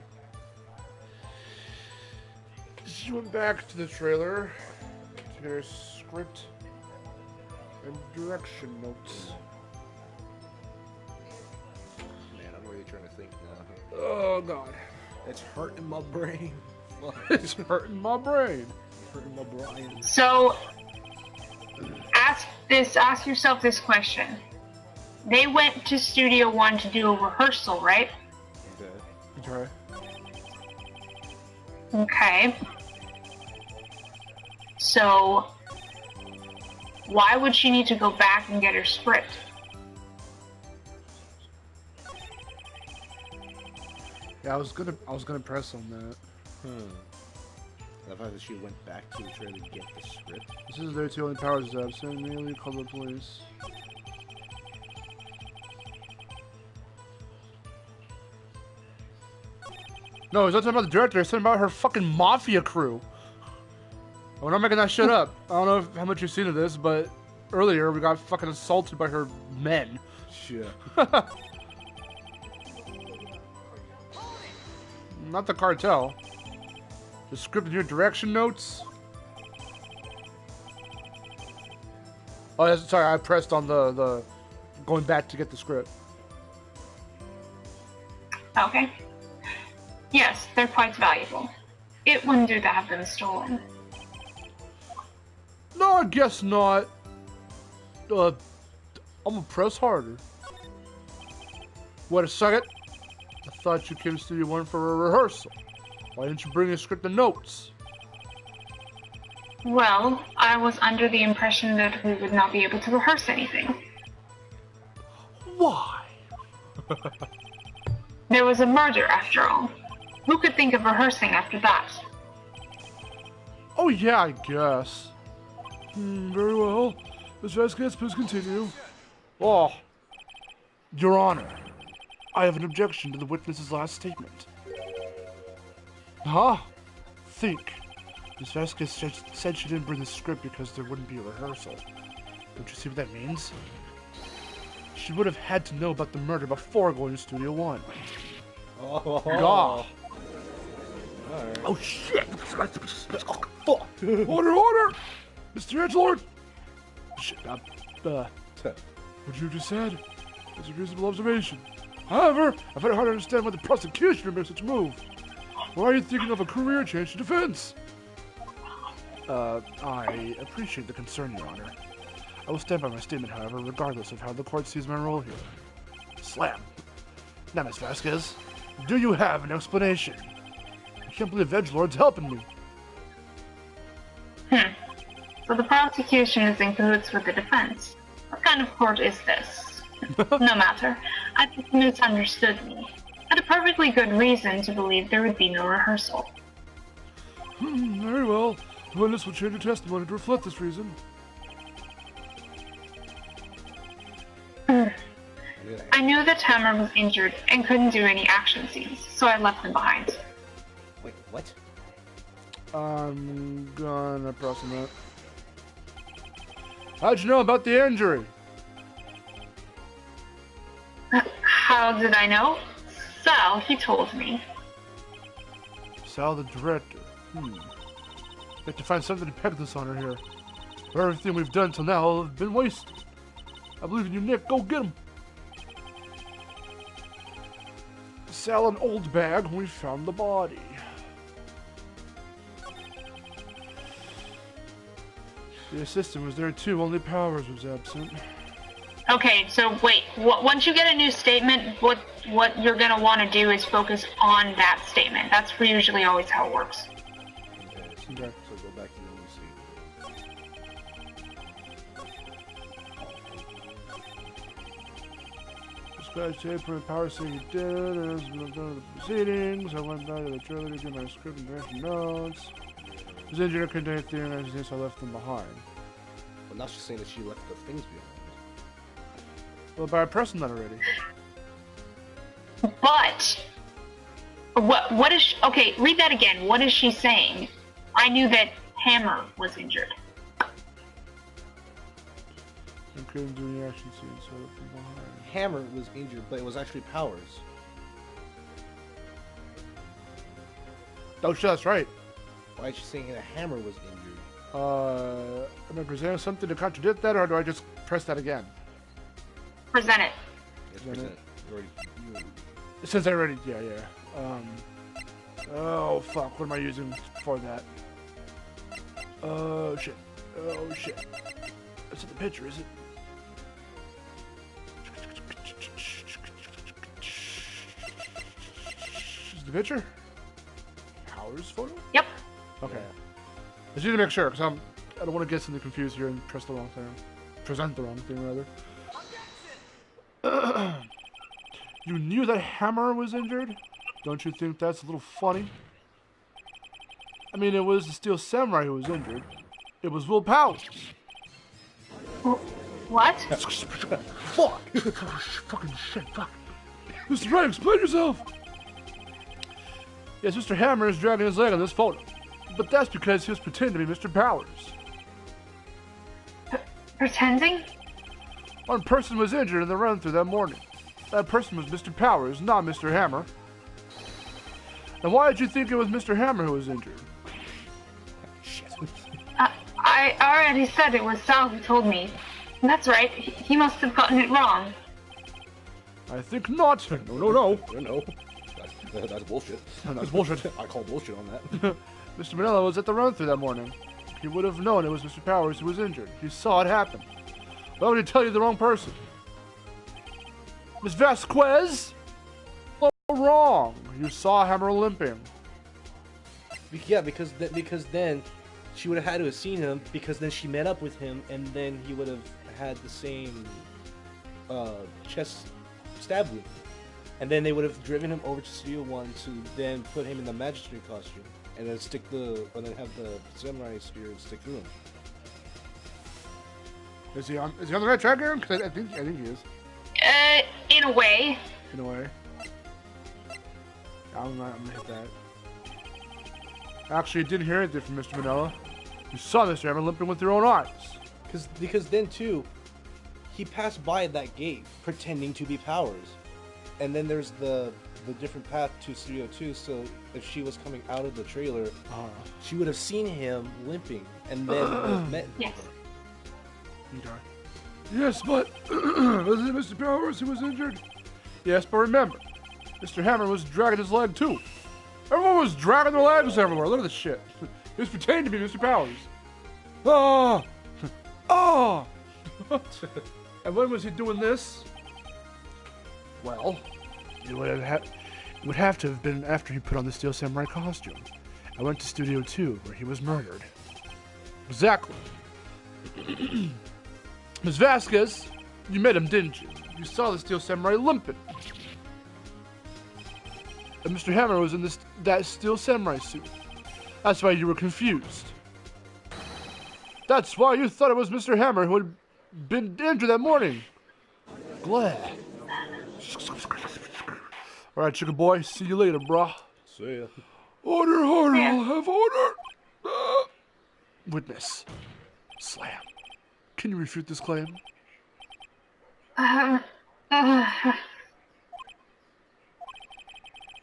She went back to the trailer to get her script and direction notes. Man, I'm really trying to think now. Oh god. It's hurting my brain. It's hurting my brain. It's hurting my brain. So, ask yourself this question. They went to Studio One to do a rehearsal, right? Okay. Okay. Okay. So, why would she need to go back and get her script? Yeah, I was gonna press on that. I thought that she went back to the trailer to get the script. This is their two only powers is absent. Immediately call the police. No, he's not talking about the director. He's talking about her fucking mafia crew. We're not making that shit up. I don't know how much you've seen of this, but earlier we got fucking assaulted by her men. Shit. Not the cartel. The script in your direction notes. Oh, yes, sorry, I pressed on the going back to get the script. Okay. Yes, they're quite valuable. It wouldn't do to have them stolen. No, I guess not. I'm gonna press harder. Wait a second. I thought you came to Studio One for a rehearsal. Why didn't you bring a script and notes? Well, I was under the impression that we would not be able to rehearse anything. Why? There was a murder, after all. Who could think of rehearsing after that? Oh yeah, I guess. Very well. Miss Vasquez, please continue. Oh, Your Honor, I have an objection to the witness's last statement. Huh? Think. Miss Vasquez said she didn't bring the script because there wouldn't be a rehearsal. Don't you see what that means? She would have had to know about the murder before going to Studio One. Oh. God. Alright. Oh shit! Fuck! Order! Mr. Edgelord! Shit, what you just said is a reasonable observation. However, I find it hard to understand why the prosecution would make such a move. Why are you thinking of a career change to defense? I appreciate the concern, Your Honor. I will stand by my statement, however, regardless of how the court sees my role here. Slam. Now, Miss Vasquez, do you have an explanation? I can't believe Edgelord's helping me. So the prosecution is in cahoots with the defense. What kind of court is this? No matter. I think you misunderstood me. I had a perfectly good reason to believe there would be no rehearsal. Very well. The witness will change her testimony to reflect this reason. I knew that Hammer was injured and couldn't do any action scenes, so I left him behind. Wait, what? I'm gonna press on that. How'd you know about the injury? How did I know? Sal, he told me. Sal, the director. We have to find something to peg this on her here. Everything we've done till now will have been wasted. I believe in you, Nick. Go get him. Sal, an old bag when we found the body. The assistant was there too, only Powers was absent. Okay, so wait. Once you get a new statement, what you're gonna want to do is focus on that statement. That's usually always how it works. Okay, so go back to the scene. Scratch tape for the power saying you did it. As we looked over the proceedings, I went back to the Trilogy to get my script and direction notes. His engineer couldn't do anything, and so I left them behind. Well, now she's saying that she left the things behind. Well, by pressing that already. But what is she, okay? Read that again. What is she saying? I knew that Hammer was injured. I couldn't do any action scenes, so I left them behind. Hammer was injured, but it was actually Powers. Oh shit, that's right. Why is she saying that Hammer was injured? Am I presenting something to contradict that, or do I just press that again? Present it. Yes, Present present. Since I already, yeah. Oh fuck, what am I using for that? Oh shit. That's not the picture, is it? picture? Powers photo? Yep. Okay. Yeah. I just need to make sure, because I don't want to get something confused here and press the wrong thing. Present the wrong thing, rather. You knew that Hammer was injured? Don't you think that's a little funny? I mean, it was the Steel Samurai who was injured. It was Will Powers. What? Fuck! Fucking shit, fuck. Mr. Wright, explain yourself! Yes, Mr. Hammer is dragging his leg on this photo. But that's because he was pretending to be Mr. Powers. Pretending? One person was injured in the run-through that morning. That person was Mr. Powers, not Mr. Hammer. And why did you think it was Mr. Hammer who was injured? Shit. I already said it was Sal who told me. That's right. He must have gotten it wrong. I think not. No. No. That's bullshit. That's bullshit. I call bullshit on that. Mr. Manila was at the run-through that morning. He would have known it was Mr. Powers who was injured. He saw it happen. Why would he tell you the wrong person? Miss Vasquez? Oh, wrong. You saw Hammer limping. Yeah, because then she would have had to have seen him, because then she met up with him, and then he would have had the same chest stab wound. And then they would have driven him over to Studio 1 to then put him in the magistrate costume, and then have the samurai spear stick through him. Is he on the right track, Aaron? Because I think he is. In a way. In a way. I'm gonna hit that. Actually, you didn't hear anything from Mr. Manila. You saw Mr. Hammer limping with your own eyes. Because then too, he passed by that gate pretending to be Powers, and then there's the different path to Studio 2. So if she was coming out of the trailer, she would have seen him limping, and then met. Yes. Okay. Yes, but wasn't it Mr. Powers who was injured? Yes, but remember, Mr. Hammer was dragging his leg too. Everyone was dragging their legs everywhere. Look at this shit. He was pretending to be Mr. Powers. Oh! Oh! And when was he doing this? Well, it would have to have been after he put on the Steel Samurai costume. I went to Studio 2, where he was murdered. Exactly. Ms. Vasquez, you met him, didn't you? You saw the Steel Samurai limping. And Mr. Hammer was in that Steel Samurai suit. That's why you were confused. That's why you thought it was Mr. Hammer who had been injured that morning. Glad. Alright, chicken boy. See you later, brah. See ya. Order, I'll have order. Witness. Slam. Can you refute this claim?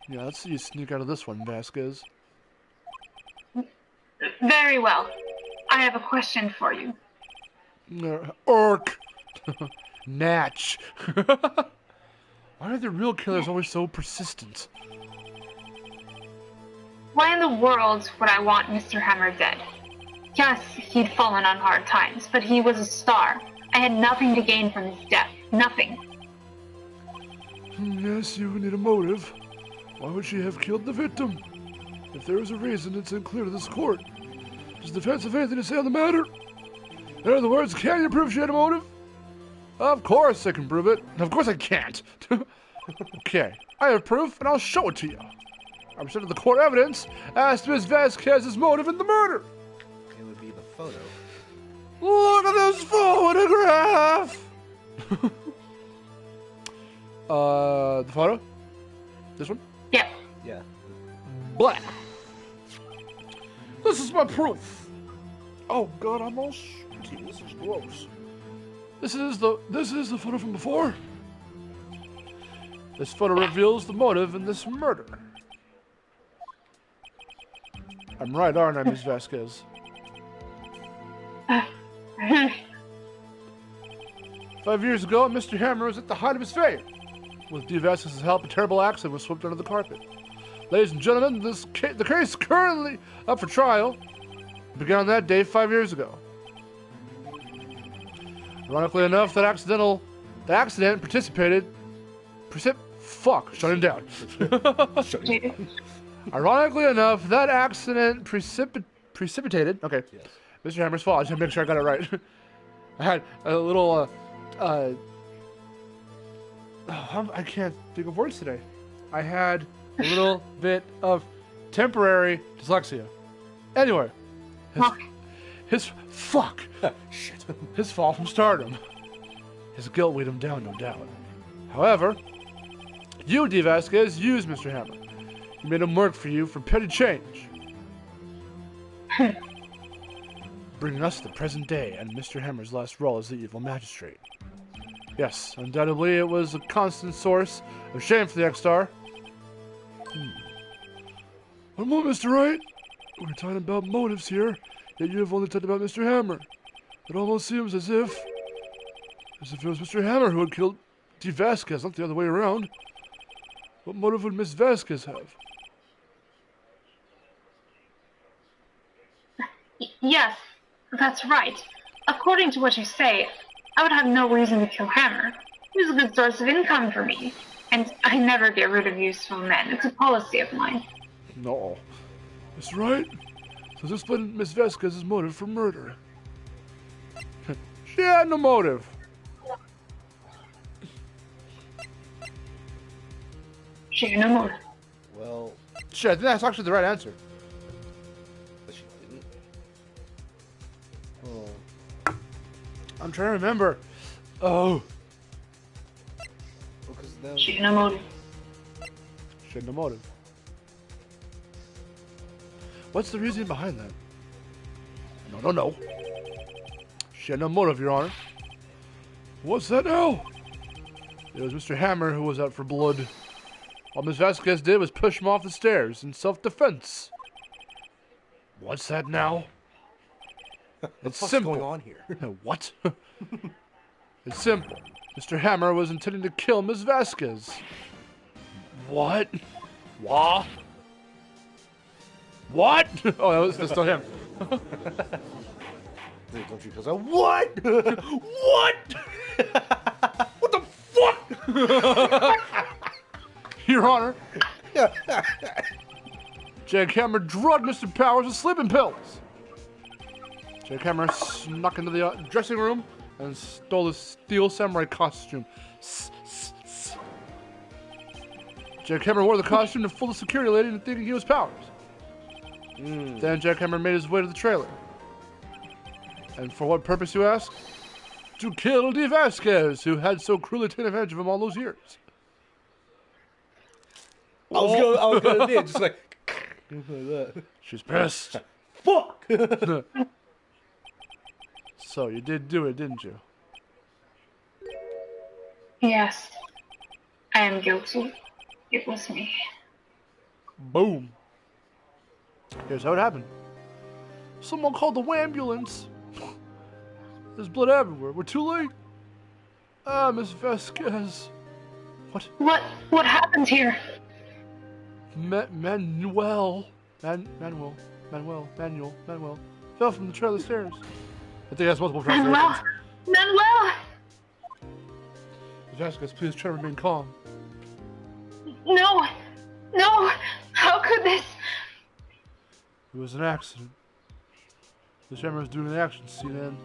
Yeah, let's see you sneak out of this one, Vasquez. Very well. I have a question for you. Orc. Natch. Why are the real killers always so persistent? Why in the world would I want Mr. Hammer dead? Yes, he'd fallen on hard times, but he was a star. I had nothing to gain from his death. Nothing. Yes, you need a motive. Why would she have killed the victim? If there is a reason, it's unclear to this court. Does the defense have anything to say on the matter? In other words, can you prove she had a motive? Of course I can prove it. Of course I can't. Okay, I have proof, and I'll show it to you. I presented the court evidence as to Ms. Vasquez's motive in the murder. It would be the photo. Look at this photograph! The photo? This one? Yep. Yeah. Black. This is my proof. Oh God, I'm all sweaty. This is gross. This is the photo from before. This photo reveals the motive in this murder. I'm right, aren't I, Ms. Vasquez? 5 years ago, Mr. Hammer was at the height of his fame. With D. Vasquez's help, a terrible accident was swept under the carpet. Ladies and gentlemen, the case currently up for trial began on that day 5 years ago. Ironically enough, that accident fuck, shutting down. Ironically enough, that accident precipitated. Okay, Yes. Mr. Hammer's fall. I just had to make sure I got it right. I had a little. I can't think of words today. I had a little bit of temporary dyslexia. Anyway, his Shit. his fall from stardom. His guilt weighed him down, no doubt. However, you, D. Vasquez, used Mr. Hammer. You made him work for you for petty change. Bringing us to the present day and Mr. Hammer's last role as the evil magistrate. Yes, undoubtedly it was a constant source of shame for the X-Star. One moment, Mr. Wright. We're talking about motives here, yet you have only talked about Mr. Hammer. It almost seems as if it was Mr. Hammer who had killed D. Vasquez, not the other way around. What motive would Miss Vasquez have? Yes, that's right. According to what you say, I would have no reason to kill Hammer. He was a good source of income for me, and I never get rid of useful men. It's a policy of mine. No. Mr. Wright? So this explains Miss Vasquez's motive for murder. She had no motive. She had no motive. Well, Shit, I think that's actually the right answer. but she didn't. Oh. I'm trying to remember. Oh. Because now. She had no motive. She had no motive. What's the reason behind that? No. She had no motive, Your Honor. What's that now? It was Mr. Hammer who was out for blood. All Miss Vasquez did was push him off the stairs in self-defense. What's that now? It's What's simple. going on here? What? It's simple. Mr. Hammer was intending to kill Miss Vasquez. What? What? What? Oh, that's still him. Don't you cause I what? What? What the fuck? Your Honor. Jack Hammer drugged Mr. Powers with sleeping pills. Jack Hammer snuck into the dressing room and stole his steel samurai costume. Jack Hammer wore the costume to fool the security lady into thinking he was Powers. Then Jack Hammer made his way to the trailer. And for what purpose, you ask? To kill D. Vasquez, who had so cruelly taken advantage of him all those years. I was gonna do it, just like that. She's pissed. Fuck. So you did do it, didn't you? Yes, I am guilty. It was me. Boom. Here's how it happened. Someone called the ambulance. There's blood everywhere. We're too late. Miss Vasquez. What? What happened here? Manuel fell from the trailer stairs. I think that's multiple translations. Manuel! Miss Vasquez, please try to remain calm. No! How could this? It was an accident. The Hammer was doing an action scene and...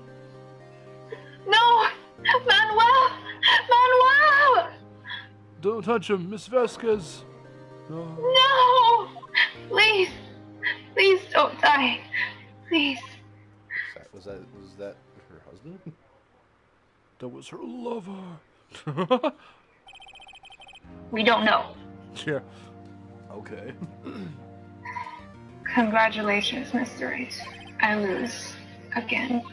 No! Manuel! Don't touch him, Miss Vasquez. No. No! Please don't die. Please. Was that her husband? That was her lover. We don't know. Yeah. Okay. Congratulations, Mr. Wright. I lose. Again.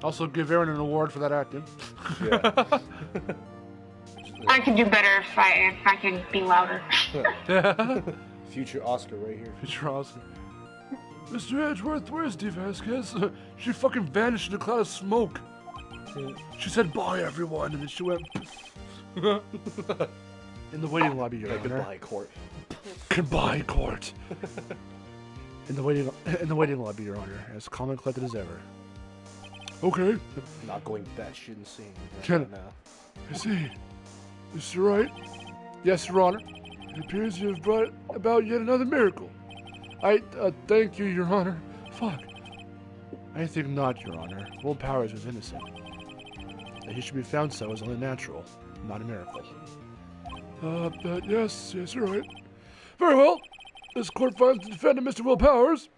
Also give Aaron an award for that acting. Yeah. I could do better if I could be louder. Future Oscar right here. Future Oscar. Mr. Edgeworth, where's D. Vasquez? She fucking vanished in a cloud of smoke. She said bye everyone and then she went in the waiting lobby, Your Honor. Goodbye, court. Goodbye, court. in the waiting lobby, Your Honor, as calm and collected as ever. Okay. Not going batshit insane Can- right now. I see. Mr. Wright? Yes, Your Honor. It appears you have brought about yet another miracle. I thank you, Your Honor. Fuck. I think not, Your Honor. Will Powers was innocent. That he should be found so is only natural, not a miracle. Yes, you're right. Very well. This court finds the defendant, Mr. Will Powers,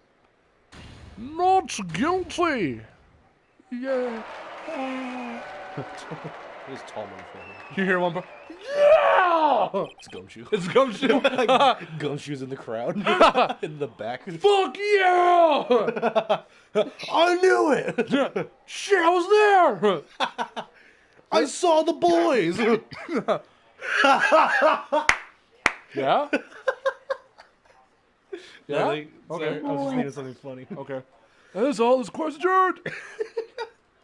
not guilty. Yeah. He's tall motherfucker. You hear one part? Yeah! It's Gumshoe. It's Gumshoe. Gumshoe's in the crowd. In the back. Fuck yeah! I knew it! Shit, I was there! I saw the boys! Yeah? Yeah? Okay. Sorry, I was just thinking of something funny. Okay. That is all. This court's adjourned.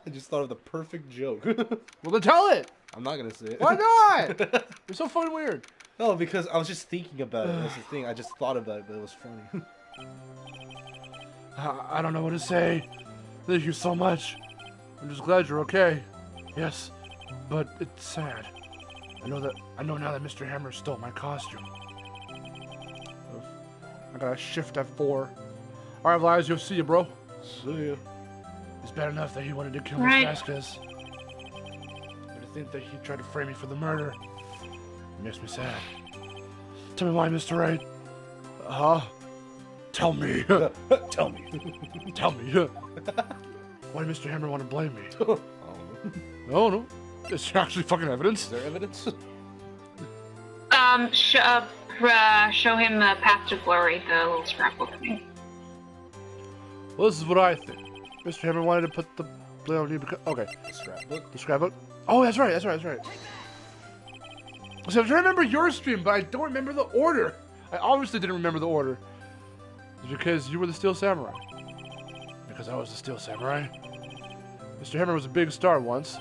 I just thought of the perfect joke. Well, then tell it. I'm not gonna say it. Why not? You're so fucking weird. No, because I was just thinking about it. That's the thing. I just thought about it, but it was funny. I don't know what to say. Thank you so much. I'm just glad you're okay. Yes, but it's sad. I know now that Mr. Hammer stole my costume. I gotta shift F4. Alright, Vlad, you'll see you, bro. See ya. It's bad enough that he wanted to kill Right. Miss Vasquez. But to think that he tried to frame me for the murder, it makes me sad. Tell me why, Mr. Wright. Tell me. Tell me. Tell me. Why did Mr. Hammer want to blame me? Oh. No. Is there actually fucking evidence? Is there evidence? Show him the Path to Glory, the little scrapbook thing. Well, this is what I think. Mr. Hammer wanted to put the blame on you because... Okay. The scrapbook? The scrapbook? Oh, that's right. So I'm trying to remember your stream, but I don't remember the order. I obviously didn't remember the order. It's because you were the Steel Samurai. Because I was the Steel Samurai. Mr. Hammer was a big star once,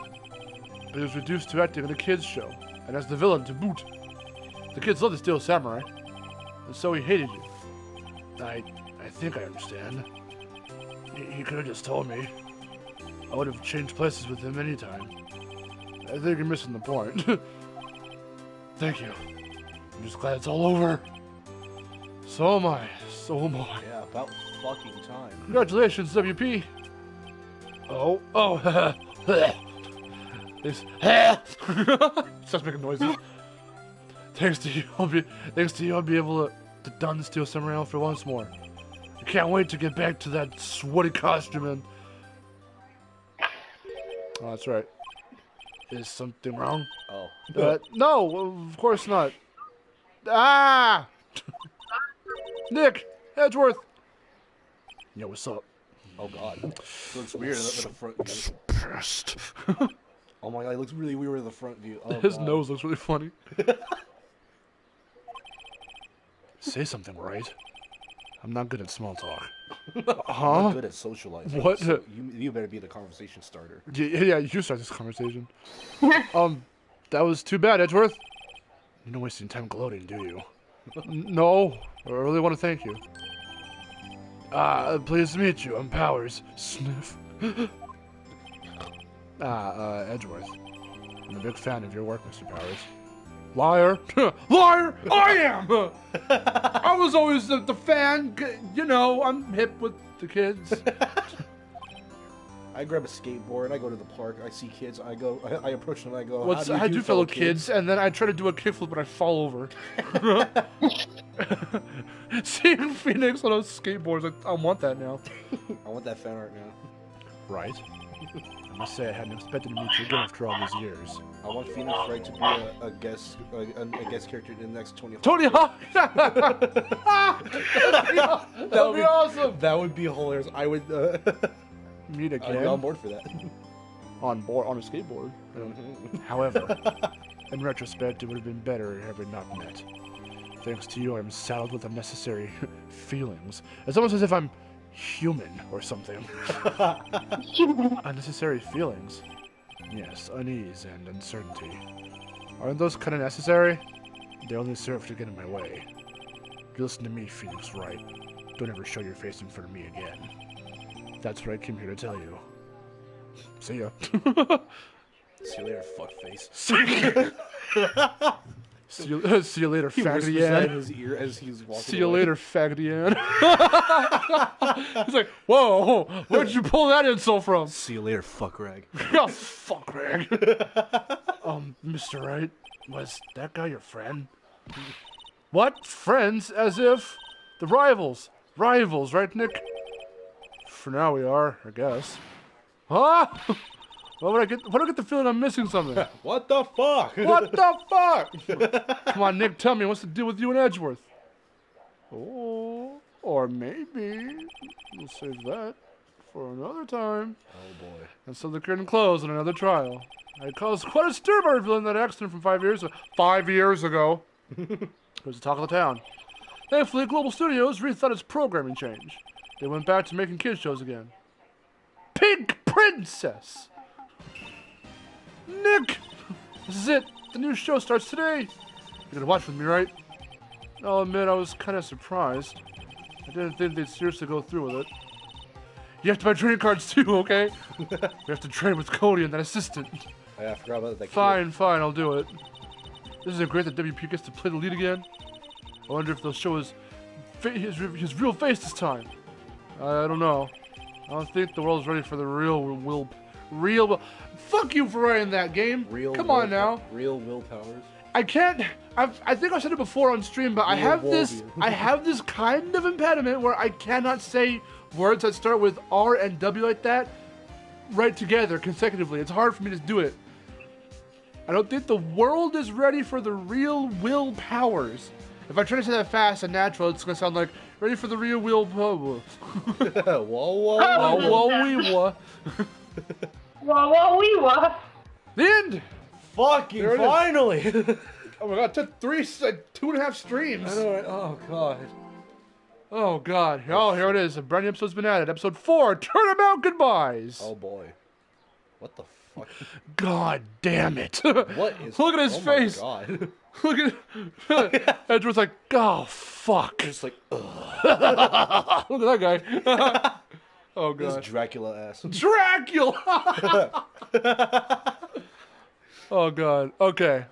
but he was reduced to acting in a kids' show, and as the villain to boot. The kids loved the Steel Samurai, and so he hated you. I think I understand. He could have just told me. I would have changed places with him anytime. I think you're missing the point. Thank you. I'm just glad it's all over. So am I. Yeah, about fucking time. Congratulations, WP. Oh. This. Starts making noises. Thanks to you, I'll be able to don the Steel Samurai outfit once more. I can't wait to get back to that sweaty costume and... Oh, that's right. Is something wrong? Oh. No, of course not. Ah! Nick, Edgeworth. Yo, what's up? Oh god. It looks weird with the front view. Pissed. Oh my god, it looks really weird with the front view. Oh, His god. nose looks really funny. Say something, right? I'm not good at small talk. I'm not good at socializing. What? So you better be the conversation starter. Yeah, you start this conversation. That was too bad, Edgeworth. You're not wasting time gloating, do you? No, I really want to thank you. Pleased to meet you. I'm Powers. Sniff. Edgeworth. I'm a big fan of your work, Mr. Powers. Liar. Liar! I am! I was always the fan. You know, I'm hip with the kids. I grab a skateboard, I go to the park, I see kids, I approach them, I go, I do fellow kids, and then I try to do a kickflip, but I fall over. Seeing Phoenix on a skateboard, like, I want that now. I want that fan art now. Right? I must say I hadn't expected to meet you again after all these years. I want Phoenix Wright to be a guest character in the next Tony Hawk. Tony Hawk! That would be awesome! That would be hilarious. I would Meet I'd again. be on board for that. On a skateboard. However, in retrospect, it would have been better had we not met. Thanks to you, I'm saddled with unnecessary feelings. It's almost as if I'm human or something. Unnecessary feelings? Yes, unease and uncertainty. Aren't those kind of necessary? They only serve to get in my way. You listen to me, Phoenix Wright. Don't ever show your face in front of me again. That's what I came here to tell you. See ya. See you later, fuckface. See you later, He whispers that in faggoty. his ear as he's walking See you away. later, faggoty. He's like, whoa, where'd you pull that insult from? See you later, fuck rag. Oh, fuck, Greg. Mr. Wright, was that guy your friend? What? Friends? As if? The rivals. Rivals, right, Nick? For now we are, I guess. Huh? What do I get the feeling I'm missing something? What the fuck? What the fuck? Come on, Nick, tell me, what's the deal with you and Edgeworth? Oh, or maybe we'll save that for another time. Oh boy. And so the curtain closed on another trial. It caused quite a stir by revealing that accident from 5 years ago. 5 years ago. It was the talk of the town. Thankfully, Global Studios rethought its programming change. They went back to making kids shows again. Pink Princess! Nick! This is it. The new show starts today. You're gonna watch with me, right? I'll admit I was kind of surprised. I didn't think they'd seriously go through with it. You have to buy training cards too, okay? You have to train with Cody and that assistant. Oh, yeah, I forgot about that. Fine, I'll do it. Isn't it great that WP gets to play the lead again? I wonder if they'll show his real face this time. I don't know. I don't think the world's ready for the real. Fuck you for writing that game. Come on now. Real willpowers. I can't. I think I said it before on stream, but I have this kind of impediment where I cannot say words that start with R and W like that right together consecutively. It's hard for me to do it. I don't think the world is ready for the real will powers. If I try to say that fast and natural, it's gonna sound like ready for the real will power. Whoa, whoa, Whoa, wee, wah. Whoa, whoa, wee, wah. The end. Fucking There it is. finally! Oh my god, it took 2.5 streams. I know, right? Oh god. Oh god. Oh, here it is. A brand new episode's been added. Episode 4, Turnabout Goodbyes. Oh boy. What the fuck? God damn it. What is? Look at his face. Oh my god. Look at Edward's like, oh fuck. It's like, ugh. Look at that guy. Oh This god. Dracula ass. Dracula. Oh god. Okay.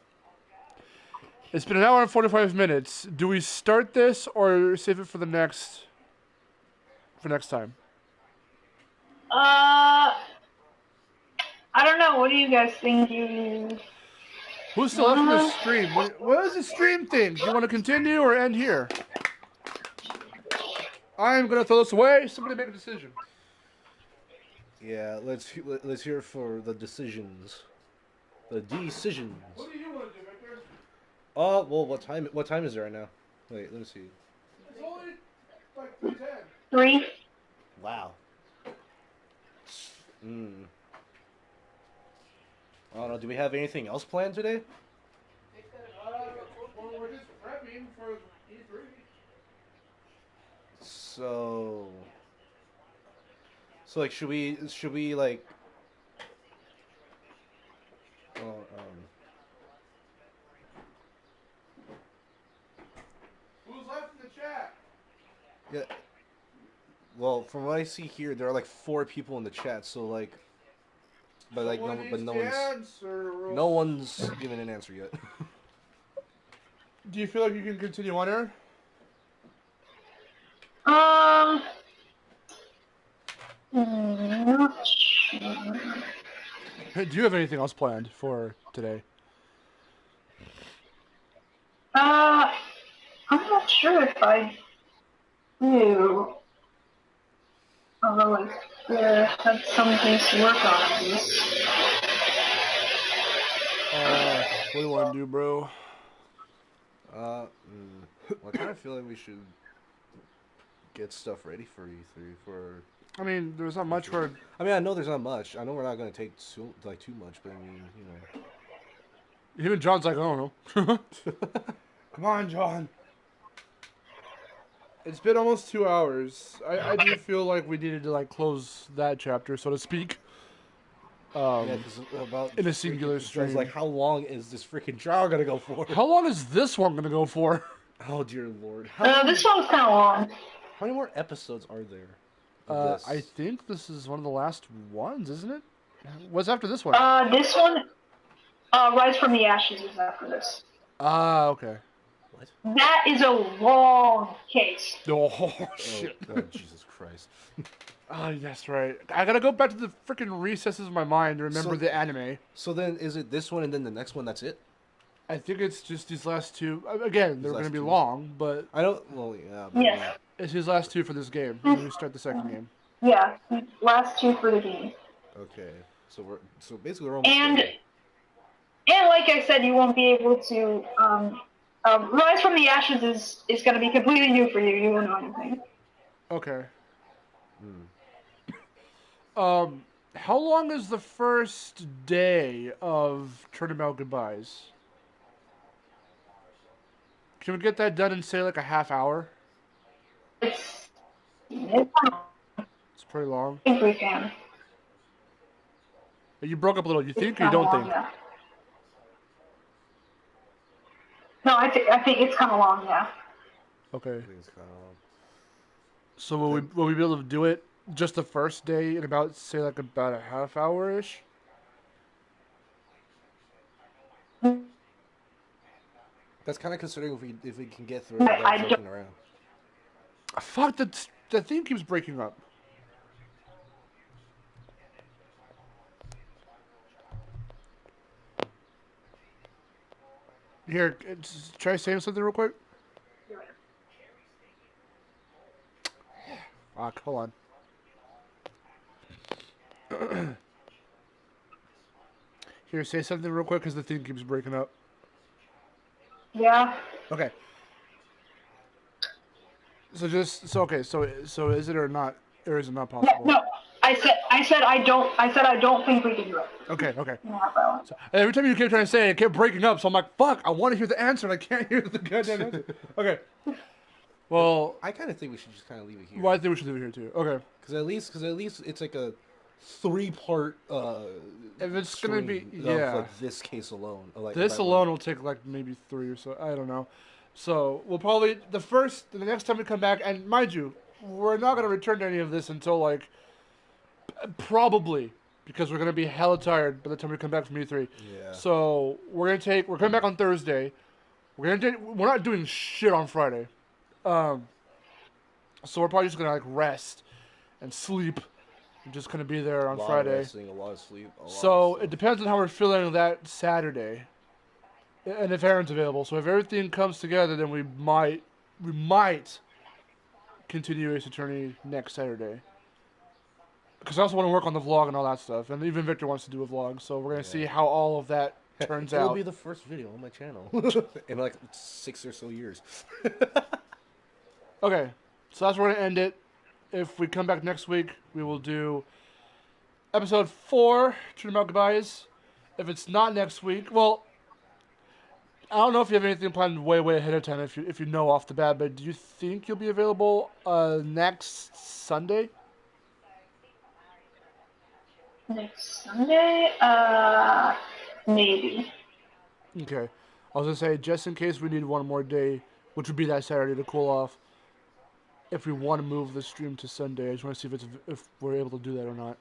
It's been an hour and 45 minutes. Do we start this or save it for the next time? I don't know. What do you guys think? Who's still left in the stream? What is the stream thing? Do you want to continue or end here? I'm gonna throw this away. Somebody make a decision. Yeah, let's hear for the decisions. The decisions. What do you want to do, Victor? Well, what time is it right now? Wait, let me see. It's only like 3:10. 3. Wow. I don't know. Do we have anything else planned today? We're just prepping for E3. So like, should we like? Who's left in the chat? Yeah. Well, from what I see here, there are like 4 people in the chat. So like, but like, no one's given an answer yet. Do you feel like you can continue on, Aaron? Not sure. Do you have anything else planned for today? I'm not sure if I do. Although I have some things to work on at least. What do you want to do, bro? Well, I kind of feel like we should get stuff ready for E3 for. I mean, there's not much for. I mean, I know there's not much. I know we're not going to take too much, but I mean, you know. Even John's like, I don't know. Come on, John. It's been almost 2 hours. I do feel like we needed to like close that chapter, so to speak. Yeah, 'cause about in a singular I stream. was like, how long is this freaking trial gonna go for? How long is this one gonna go for? Oh dear lord! This one's kind of long. How many more episodes are there? Of this? I think this is one of the last ones, isn't it? What's after this one? This one, Rise from the Ashes is after this. Ah, okay. What? That is a long case. Oh, Oh, shit. oh, Jesus Christ. Oh, that's right. I gotta go back to the freaking recesses of my mind to remember So- the anime. So then, is it this one and then the next one? That's it. I think it's just these last two. Again, they're last gonna be two. long, but I don't. Well, yeah. But Yes. it's his last two for this game. And then we start the second game. Yeah. Last two for the game. Okay. So basically we're almost And there. and like I said, you won't be able to. Rise from the Ashes is going to be completely new for you. You won't know anything. Okay. How long is the first day of Turnabout Goodbyes? Can we get that done in, say, like a half hour? It's It's pretty long. I think we can. You broke up a little. You It's think or you kinda don't long, think? yeah. No, I think it's kind of long. Yeah. Okay. I think it's kind of long. So will we be able to do it just the first day in about, say, like about a half hour-ish? That's kind of considering if we can get through it I without don't- joking around. Fuck, the thing keeps breaking up. Here, try saying something real quick. Fuck, hold on. Here, say something real quick because the thing keeps breaking up. Yeah. Okay. So so is it or not, or is it not No, possible? no. I said I don't think we can do it. Okay. Yeah, well, So, every time you kept trying to say it, it kept breaking up. So I'm like, fuck, I want to hear the answer and I can't hear the goddamn answer. Okay. Well, I kind of think we should just kind of leave it here. well, I think we should leave it here too. Okay. Because at least it's like a 3-part. If it's gonna be, stream yeah. Of, like this case alone. Like This by alone will take like maybe 3 or so. I don't know. So we'll probably the next time we come back, and mind you, we're not gonna return to any of this until like probably because we're gonna be hella tired by the time we come back from E3. Yeah. So we're coming back on Thursday. We're not doing shit on Friday. So we're probably just gonna like rest and sleep. We're just gonna be there on a lot Friday. Of resting, a lot of sleep. So it depends on how we're feeling that Saturday, and if Aaron's available. So if everything comes together, then we might continue Ace Attorney next Saturday. Because I also want to work on the vlog and all that stuff, and even Victor wants to do a vlog. So we're gonna see how all of that turns It'll out. be the first video on my channel in like 6 or so years. Okay, so that's where we're gonna end it. If we come back next week, we will do episode 4, Turnabout Goodbyes. If it's not next week, well, I don't know if you have anything planned way ahead of time. If you know off the bat, but do you think you'll be available next Sunday? next Sunday, maybe. Okay, I was gonna say just in case we need one more day, which would be that Saturday to cool off. If we want to move the stream to Sunday, I just want to see if we're able to do that or not.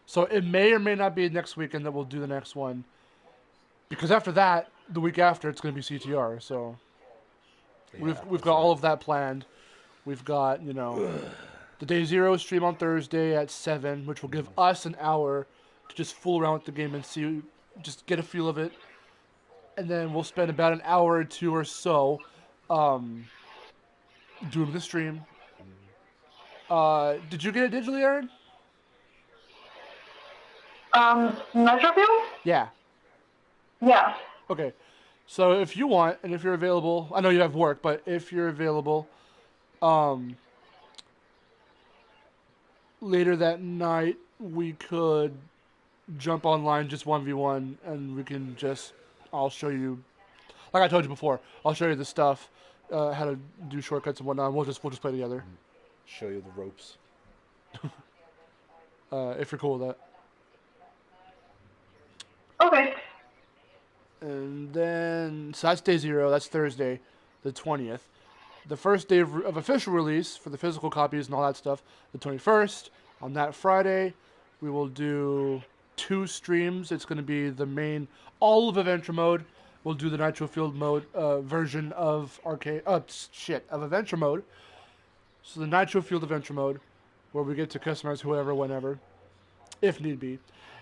So it may or may not be next week, and then we'll do the next one. Because after that, the week after, it's going to be CTR. So we've got all of that planned. We've got the Day Zero stream on Thursday at 7, which will give us an hour to just fool around with the game and see, just get a feel of it. And then we'll spend about an hour or two or so doing the stream. Did you get it digitally, Aaron? Metroview? Yeah. Yeah. Okay. So if you want, and if you're available, I know you have work, but if you're available, later that night, we could jump online just 1v1, and we can I'll show you, like I told you before, I'll show you the stuff, how to do shortcuts and whatnot. We'll just play together. Show you the ropes. If you're cool with that. Okay. And then, so that's Day Zero. That's Thursday, the 20th. The first day of official release for the physical copies and all that stuff, the 21st. On that Friday, we will do 2 streams. It's going to be the main, all of Adventure Mode. We'll do the Nitro Field mode version of of Adventure Mode. So the Nitro Field Adventure Mode, where we get to customize whoever, whenever, if need be.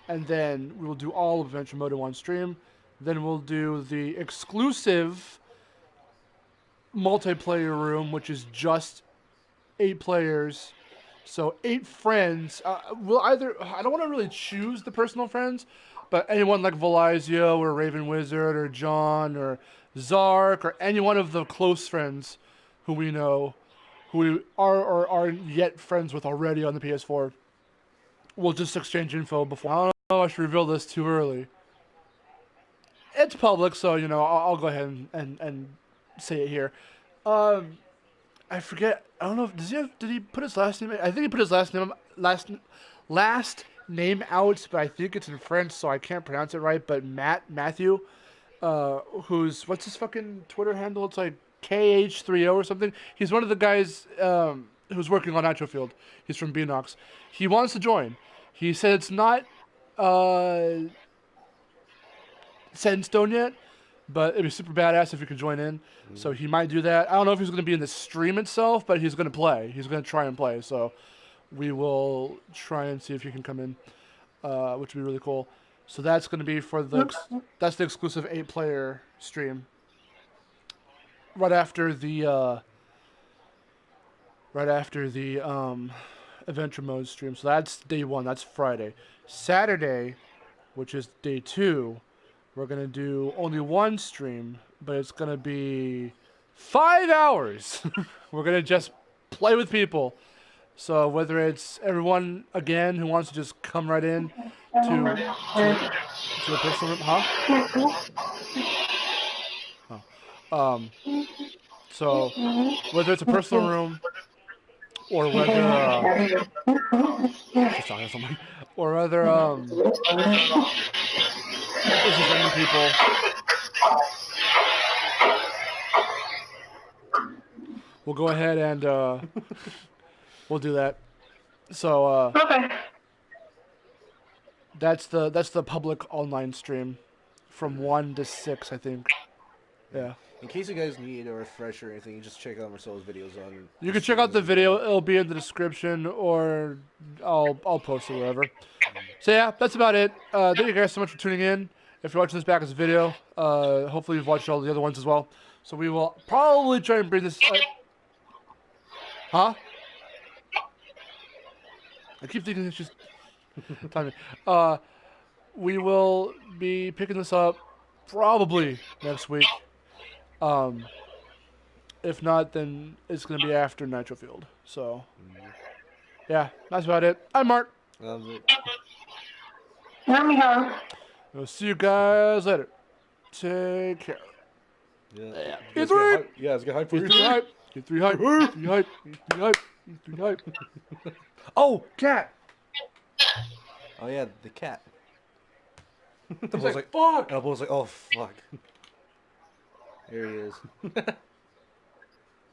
And then we will do all of Adventure Mode in one stream. Then we'll do the exclusive multiplayer room, which is just 8 players. So 8 friends. We'll either, I don't want to really choose the personal friends, but anyone like Velizio or Raven Wizard or John or Zark or any one of the close friends who we know, who we are or aren't yet friends with already on the PS4. We'll just exchange info before. I don't know if I should reveal this too early. It's public, so, you know, I'll go ahead and say it here. I forget. I don't know. Did he put his last name? I think he put his last name out, but I think it's in French, so I can't pronounce it right. But Matthew, what's his fucking Twitter handle? It's like KH30 or something. He's one of the guys who's working on Nitro Field. He's from Beanox. He wants to join. He said it's not set in stone yet, but it'd be super badass if you could join in. So he might do that. I don't know if he's going to be in the stream itself, but he's going to play. He's going to try and play. So we will try and see if he can come in, which would be really cool. So that's going to be for that's the exclusive 8-player stream. Right after the Adventure Mode stream. So that's day 1. That's Friday. Saturday, which is day 2, we're going to do only 1 stream, but it's going to be 5 hours. We're going to just play with people. So whether it's everyone, again, who wants to just come right in to a personal room, so whether it's a personal room or whether just talking to someone, or whether it's just random people. We'll go ahead and we'll do that. So Okay. that's the public online stream from 1 to 6, I think. Yeah. In case you guys need a refresher or anything, you just check out Marcelo's videos on. You can check out the video. It'll be in the description, or I'll post it wherever. So yeah, that's about it. Thank you guys so much for tuning in. If you're watching this back as a video, hopefully you've watched all the other ones as well. So we will probably try and bring this. Huh? I keep thinking it's just timing. We will be picking this up probably next week. If not, then it's going to be after Nitro Field. So, yeah, that's about it. I'm Mark. Love it. I'm Miharu. We'll see you guys later. Take care. Yeah. Get 3! Yeah, let's get hype for Get 3 hype. Get 3 hype. Get 3 hype. Get 3 hype. Get 3 hype. Oh, cat. Oh yeah, the cat. I was like, fuck. Elbow was like, oh fuck. There he is. I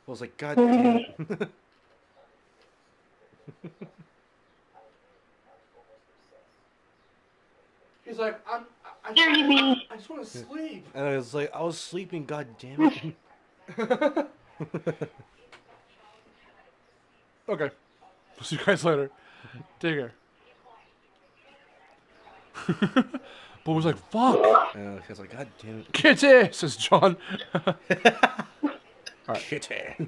was like, god damn it. He's like, I just want to sleep. And I was like, I was sleeping, god damn it. Okay. We'll see you guys later. Take care. But was like, fuck. I was like, god damn it. Kitty, says John. Kitty.